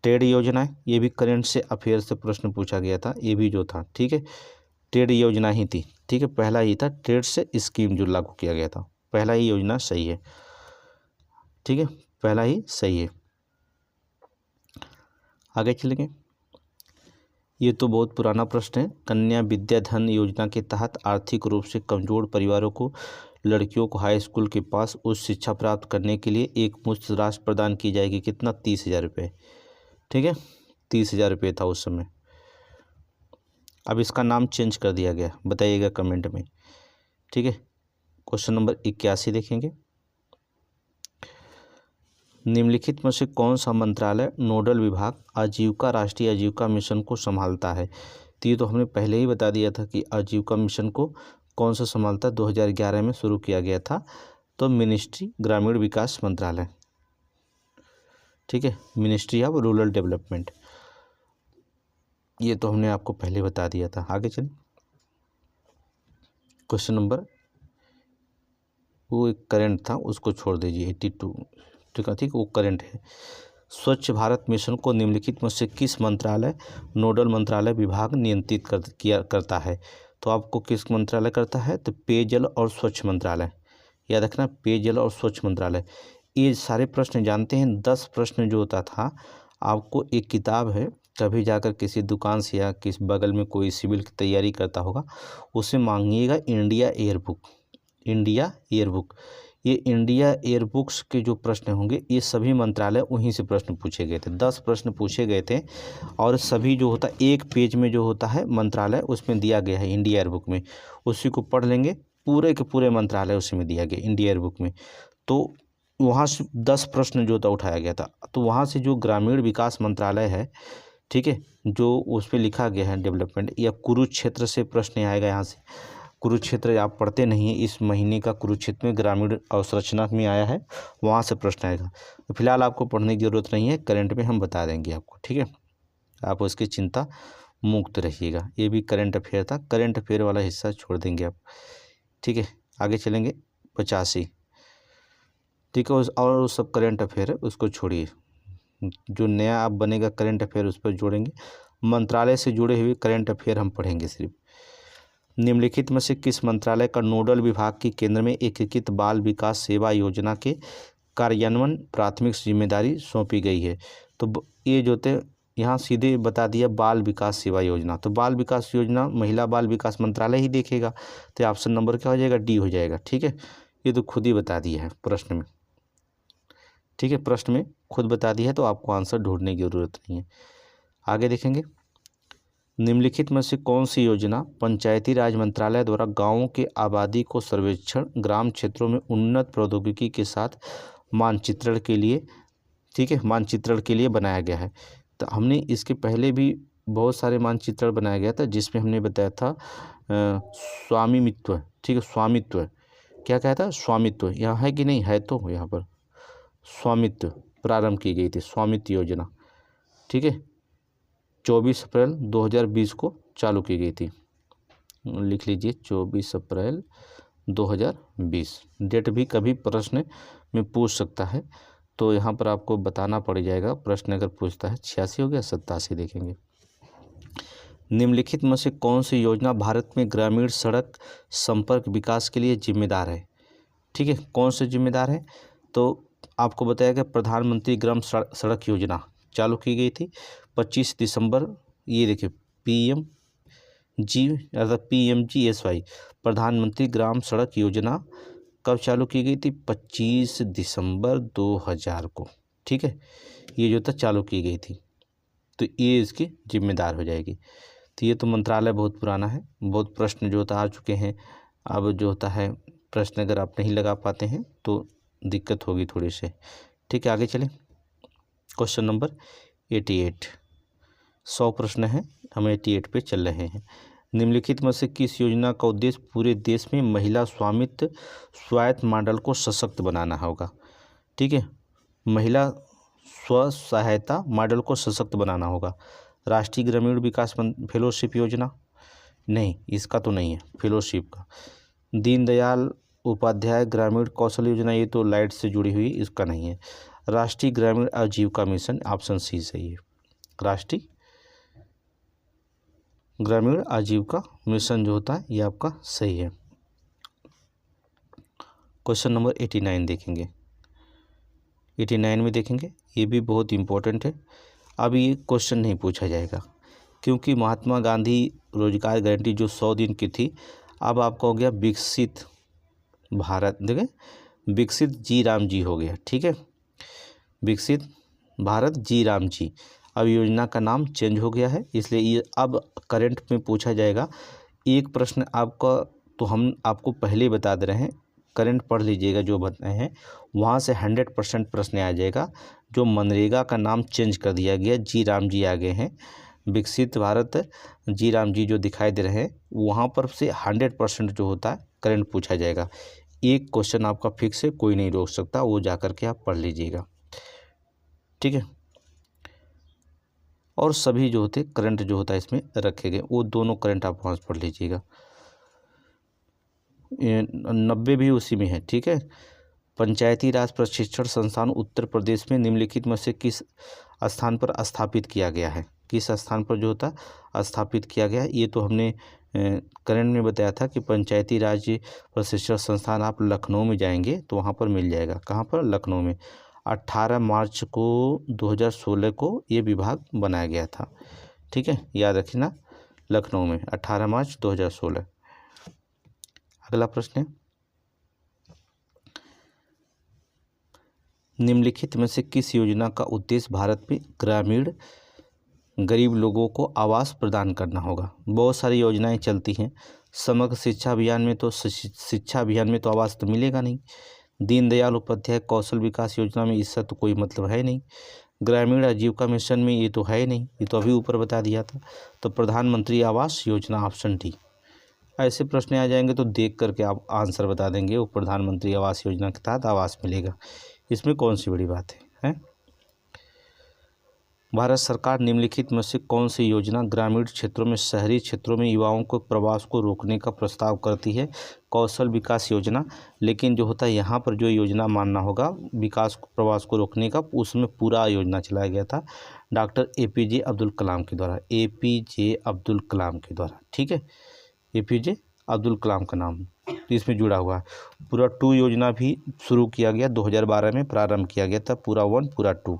ट्रेड योजनाएं, ये भी करंट से अफेयर से प्रश्न पूछा गया था, ये भी जो था, ठीक है, ट्रेड योजना ही थी, ठीक है, पहला ही था ट्रेड से स्कीम जो लागू किया गया था, पहला ही योजना सही है, ठीक है, पहला ही सही है। आगे चलेंगे, ये तो बहुत पुराना प्रश्न है। कन्या विद्याधन योजना के तहत आर्थिक रूप से कमजोर परिवारों को लड़कियों को हाई स्कूल के पास उच्च शिक्षा प्राप्त करने के लिए एक मुश्त राशि प्रदान की जाएगी। कितना? 30,000 रुपये, ठीक है, 30,000 रुपये था उस समय। अब इसका नाम चेंज कर दिया गया, बताइएगा कमेंट में, ठीक है। क्वेश्चन नंबर 81 देखेंगे, निम्नलिखित में से कौन सा मंत्रालय नोडल विभाग आजीविका राष्ट्रीय आजीविका मिशन को संभालता है? तो ये तो हमने पहले ही बता दिया था कि आजीविका मिशन को कौन सा संभालता है, 2011 में शुरू किया गया था, तो मिनिस्ट्री ग्रामीण विकास मंत्रालय, ठीक है, मिनिस्ट्री ऑफ रूरल डेवलपमेंट, ये तो हमने आपको पहले बता दिया था। आगे चलिए, क्वेश्चन नंबर, वो एक करंट था उसको छोड़ दीजिए, 82, ठीक है, वो करंट है। स्वच्छ भारत मिशन को निम्नलिखित में से किस मंत्रालय नोडल मंत्रालय विभाग नियंत्रित करता है? तो आपको किस मंत्रालय करता है? तो पेयजल और स्वच्छ मंत्रालय, याद रखना, पेयजल और स्वच्छ मंत्रालय। ये सारे प्रश्न जानते हैं, 10 प्रश्न जो होता था, आपको एक किताब है, कभी जाकर किसी दुकान से या किस बगल में कोई सिविल की तैयारी करता होगा, उसे मांगिएगा India year book, India year book. ये इंडिया एयर बुक्स के जो प्रश्न होंगे, ये सभी मंत्रालय वहीं से प्रश्न पूछे गए थे, 10 प्रश्न पूछे गए थे, और सभी जो होता एक पेज में जो होता है मंत्रालय उसमें दिया गया है इंडिया एयर बुक में, उसी को पढ़ लेंगे, पूरे के पूरे मंत्रालय उसी में दिया गया इंडिया एयर बुक में। तो वहाँ से 10 प्रश्न जो था उठाया गया था, तो वहाँ से जो ग्रामीण विकास मंत्रालय है, ठीक है, जो उस पर लिखा गया है डेवलपमेंट, या कुरुक्षेत्र से प्रश्न आएगा। यहाँ से कुरुक्षेत्र आप पढ़ते नहीं हैं, इस महीने का कुरुक्षेत्र में ग्रामीण अवसंरचना में आया है, वहाँ से प्रश्न आएगा। तो फिलहाल आपको पढ़ने की ज़रूरत नहीं है, करंट में हम बता देंगे आपको, ठीक है, आप उसकी चिंता मुक्त रहिएगा। ये भी करंट अफेयर था, करंट अफेयर वाला हिस्सा छोड़ देंगे आप, ठीक है। आगे चलेंगे, 85, ठीक है, और वो सब करंट अफेयर है, उसको छोड़िए, जो नया आप बनेगा करंट अफेयर उस पर जोड़ेंगे। मंत्रालय से जुड़े हुए करंट अफेयर हम पढ़ेंगे सिर्फ। निम्नलिखित में से किस मंत्रालय का नोडल विभाग की केंद्र में एकीकृत बाल विकास सेवा योजना के कार्यान्वयन प्राथमिक जिम्मेदारी सौंपी गई है? तो ये जो थे यहाँ सीधे बता दिया बाल विकास सेवा योजना, तो बाल विकास योजना महिला बाल विकास मंत्रालय ही देखेगा, तो ऑप्शन नंबर क्या हो जाएगा? डी हो जाएगा, ठीक है, ये तो खुद ही बता दिया है प्रश्न में, ठीक है, प्रश्न में खुद बता दिया है, तो आपको आंसर ढूंढने की जरूरत नहीं है। आगे देखेंगे, निम्नलिखित में से कौन सी योजना पंचायती राज मंत्रालय द्वारा गांवों के आबादी को सर्वेक्षण ग्राम क्षेत्रों में उन्नत प्रौद्योगिकी के साथ मानचित्रण के लिए, ठीक है, मानचित्रण के लिए बनाया गया है? तो हमने इसके पहले भी बहुत सारे मानचित्रण बनाया गया था, जिसमें हमने बताया था स्वामित्व, ठीक है, स्वामित्व, क्या कहा था? स्वामित्व, यहाँ है कि नहीं है? तो यहाँ पर स्वामित्व प्रारंभ की गई थी, स्वामित्व योजना, ठीक है, 24 अप्रैल 2020 को चालू की गई थी, लिख लीजिए 24 अप्रैल 2020। डेट भी कभी प्रश्न में पूछ सकता है, तो यहाँ पर आपको बताना पड़ जाएगा, प्रश्न अगर पूछता है। 86 हो गया, 87 देखेंगे, निम्नलिखित में से कौन सी योजना भारत में ग्रामीण सड़क संपर्क विकास के लिए जिम्मेदार है? ठीक है, कौन से जिम्मेदार है? तो आपको बताया गया प्रधानमंत्री ग्राम सड़क योजना चालू की गई थी 25 दिसंबर, ये देखिए PMGSY प्रधानमंत्री ग्राम सड़क योजना कब चालू की गई थी? 25 दिसंबर 2000 को, ठीक है, ये जो था चालू की गई थी, तो ये इसकी जिम्मेदार हो जाएगी। तो ये तो मंत्रालय बहुत पुराना है, बहुत प्रश्न जो होता आ चुके हैं, अब जो होता है प्रश्न अगर आप नहीं लगा पाते हैं तो दिक्कत होगी थोड़ी से, ठीक है। आगे चलें, क्वेश्चन नंबर 88, 100 प्रश्न हैं, हम 88 पे चल रहे हैं। निम्नलिखित में से किस योजना का उद्देश्य पूरे देश में महिला स्वामित्व स्वायत्त मॉडल को सशक्त बनाना होगा? ठीक है, महिला स्व सहायता मॉडल को सशक्त बनाना होगा। राष्ट्रीय ग्रामीण विकास फेलोशिप योजना, नहीं, इसका तो नहीं है फेलोशिप का। दीनदयाल उपाध्याय ग्रामीण कौशल योजना, ये तो लाइट से जुड़ी हुई, इसका नहीं है। राष्ट्रीय ग्रामीण आजीविका मिशन, ऑप्शन सी सही है। राष्ट्रीय ग्रामीण आजीविका मिशन जो होता है ये आपका सही है। क्वेश्चन नंबर 89 देखेंगे। 89 में देखेंगे, ये भी बहुत इम्पोर्टेंट है। अब ये क्वेश्चन नहीं पूछा जाएगा क्योंकि महात्मा गांधी रोजगार गारंटी जो 100 दिन की थी, अब आपका हो गया विकसित भारत, देखें विकसित जी राम जी हो गया, ठीक है, विकसित भारत जी राम जी। अब योजना का नाम चेंज हो गया है, इसलिए ये अब करंट में पूछा जाएगा। एक प्रश्न आपका, तो हम आपको पहले बता दे रहे हैं, करंट पढ़ लीजिएगा जो बताए हैं, वहाँ से 100% प्रश्न आ जाएगा। जो मनरेगा का नाम चेंज कर दिया गया, जी राम जी आ गए हैं, विकसित भारत जी राम जी जो दिखाई दे रहे हैं, वहाँ पर से 100% जो होता है करंट पूछा जाएगा। एक क्वेश्चन आपका फिक्स है, कोई नहीं रोक सकता, वो जा कर के आप पढ़ लीजिएगा, ठीक है। और सभी जो होते करंट जो होता है इसमें रखे गए, वो दोनों करंट आप वहाँ से पढ़ लीजिएगा। 90 भी उसी में है, ठीक है। पंचायती राज प्रशिक्षण संस्थान उत्तर प्रदेश में निम्नलिखित में से किस स्थान पर स्थापित किया गया है? किस स्थान पर जो होता है स्थापित किया गया है? ये तो हमने करंट में बताया था कि पंचायती राज प्रशिक्षण संस्थान आप लखनऊ में जाएंगे तो वहाँ पर मिल जाएगा। कहाँ पर? लखनऊ में। 18 मार्च को 2016 को ये विभाग बनाया गया था, ठीक है, याद रखना, लखनऊ में 18 मार्च 2016। अगला प्रश्न है, निम्नलिखित में से किस योजना का उद्देश्य भारत में ग्रामीण गरीब लोगों को आवास प्रदान करना होगा? बहुत सारी योजनाएं चलती हैं। समग्र शिक्षा अभियान में तो आवास तो मिलेगा नहीं। दीनदयाल उपाध्याय कौशल विकास योजना में इसका तो कोई मतलब है नहीं। ग्रामीण आजीविका मिशन में ये तो है नहीं, ये तो अभी ऊपर बता दिया था। तो प्रधानमंत्री आवास योजना, ऑप्शन डी। ऐसे प्रश्न आ जाएंगे तो देख करके आप आंसर बता देंगे, वो प्रधानमंत्री आवास योजना के तहत आवास मिलेगा, इसमें कौन सी बड़ी बात है? भारत सरकार निम्नलिखित में से कौन सी योजना ग्रामीण क्षेत्रों में शहरी क्षेत्रों में युवाओं को प्रवास को रोकने का प्रस्ताव करती है? कौशल विकास योजना। लेकिन जो होता है यहाँ पर जो योजना मानना होगा विकास प्रवास को रोकने का, उसमें पूरा योजना चलाया गया था डॉक्टर APJ अब्दुल कलाम के द्वारा, APJ अब्दुल कलाम के द्वारा, ठीक है, APJ अब्दुल कलाम का नाम इसमें जुड़ा हुआ है। पूरा 2 योजना भी शुरू किया गया, 2012 में प्रारंभ किया गया था, पूरा 1 पूरा 2,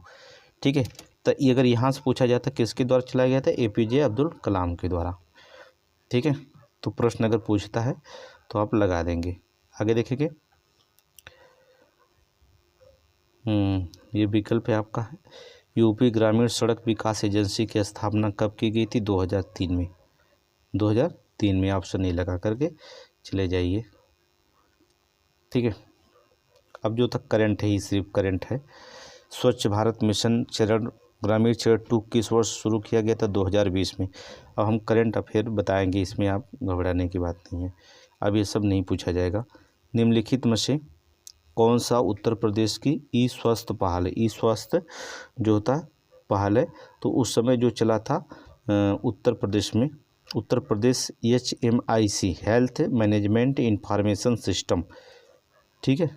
ठीक है। तो ये अगर यहाँ से पूछा जाता किसके द्वारा चलाया गया था? APJ अब्दुल कलाम के द्वारा, ठीक है। तो प्रश्न अगर पूछता है तो आप लगा देंगे। आगे देखेंगे, ये विकल्प है आपका है, यूपी ग्रामीण सड़क विकास एजेंसी की स्थापना कब की गई थी? 2003 में, 2003 में, ऑप्शन नहीं लगा करके चले जाइए, ठीक है। अब जो तक करंट है, ये सिर्फ करंट है। स्वच्छ भारत मिशन चरण ग्रामीण चरण 2 किस वर्ष शुरू किया गया था? 2020 में। अब हम करंट अफेयर बताएंगे, इसमें आप घबराने की बात नहीं है। अब ये सब नहीं पूछा जाएगा। निम्नलिखित में से कौन सा उत्तर प्रदेश की ई स्वास्थ्य पहल है? ई स्वास्थ्य जो होता है पहल है, तो उस समय जो चला था उत्तर प्रदेश में, Uttar Pradesh HMIC health management information system, ठीक है,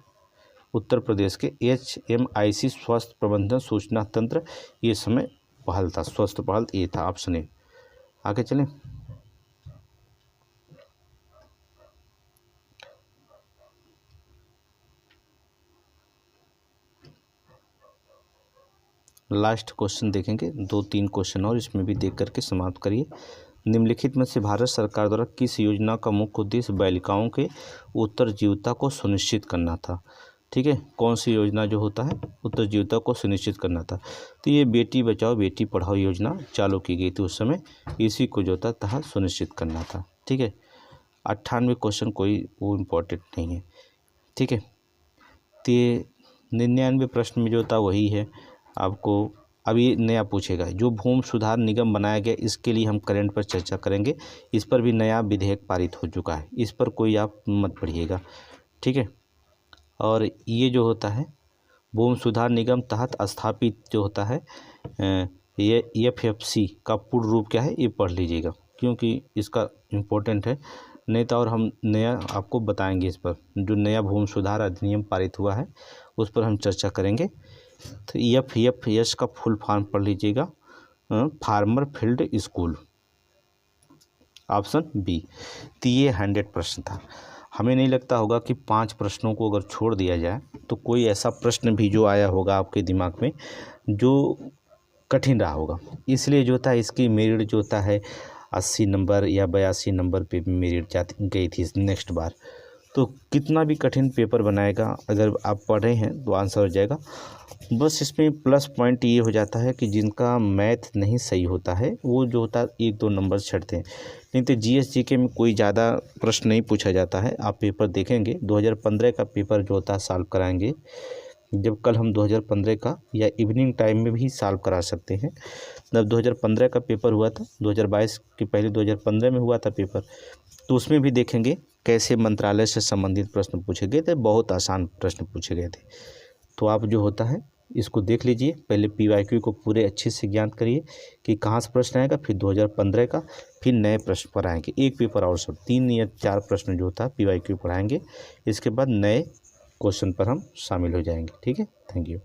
उत्तर प्रदेश के HMIC स्वास्थ्य प्रबंधन सूचना तंत्र, ये समय पहल था, स्वास्थ्य पहल ये था, ऑप्शन ए। आगे चलें, लास्ट क्वेश्चन देखेंगे, 2-3 क्वेश्चन और इसमें भी देख करके समाप्त करिए। निम्नलिखित में से भारत सरकार द्वारा किस योजना का मुख्य उद्देश्य बालिकाओं के उत्तरजीविता को सुनिश्चित करना था? ठीक है, कौन सी योजना जो होता है उत्तरजीविता को सुनिश्चित करना था? तो ये बेटी बचाओ बेटी पढ़ाओ योजना चालू की गई थी उस समय, इसी को जो था सुनिश्चित करना था, ठीक है। 98 क्वेश्चन कोई वो इम्पोर्टेंट नहीं है, ठीक है। तो 99 प्रश्न में जो था वही है आपको। अभी नया पूछेगा, जो भूमि सुधार निगम बनाया गया इसके लिए हम करंट पर चर्चा करेंगे। इस पर भी नया विधेयक पारित हो चुका है, इस पर कोई आप मत पढ़िएगा, ठीक है। और ये जो होता है भूमि सुधार निगम तहत स्थापित जो होता है ये FFC का पूर्ण रूप क्या है, ये पढ़ लीजिएगा क्योंकि इसका इम्पोर्टेंट है। नहीं तो और हम नया आपको बताएंगे, इस पर जो नया भूमि सुधार अधिनियम पारित हुआ है उस पर हम चर्चा करेंगे। तो FFS का फुल फॉर्म पढ़ लीजिएगा, farmer field school, option B. तो ये 100 प्रश्न था। हमें नहीं लगता होगा कि 5 प्रश्नों को अगर छोड़ दिया जाए तो कोई ऐसा प्रश्न भी जो आया होगा आपके दिमाग में जो कठिन रहा होगा। इसलिए जो था इसकी मेरिट जो होता है 80 नंबर या 82 नंबर पे मेरिट जाती गई थी नेक्स्ट बार। तो कितना भी कठिन पेपर बनाएगा अगर आप पढ़ रहे हैं तो आंसर हो जाएगा। बस इसमें प्लस पॉइंट ये हो जाता है कि जिनका मैथ नहीं सही होता है वो जो होता है 1-2 नंबर छटते हैं। नहीं तो GS GK में कोई ज़्यादा प्रश्न नहीं पूछा जाता है। आप पेपर देखेंगे 2015 का पेपर जो होता है सॉल्व कराएंगे, जब कल हम 2015 का या इवनिंग टाइम में भी सॉल्व करा सकते हैं। जब 2015 का पेपर हुआ था, 2022 के पहले 2015 में हुआ था पेपर, तो उसमें भी देखेंगे कैसे मंत्रालय से संबंधित प्रश्न पूछे गए थे, बहुत आसान प्रश्न पूछे गए थे। तो आप जो होता है इसको देख लीजिए, पहले PYQ को पूरे अच्छे से ज्ञात करिए कि कहाँ से प्रश्न आएगा, फिर 2015 का, फिर नए प्रश्न पर आएंगे। एक पेपर और सब 3 या 4 प्रश्न जो था PYQ पढ़ाएंगे, इसके बाद नए क्वेश्चन पर हम शामिल हो जाएंगे। ठीक है, थैंक यू।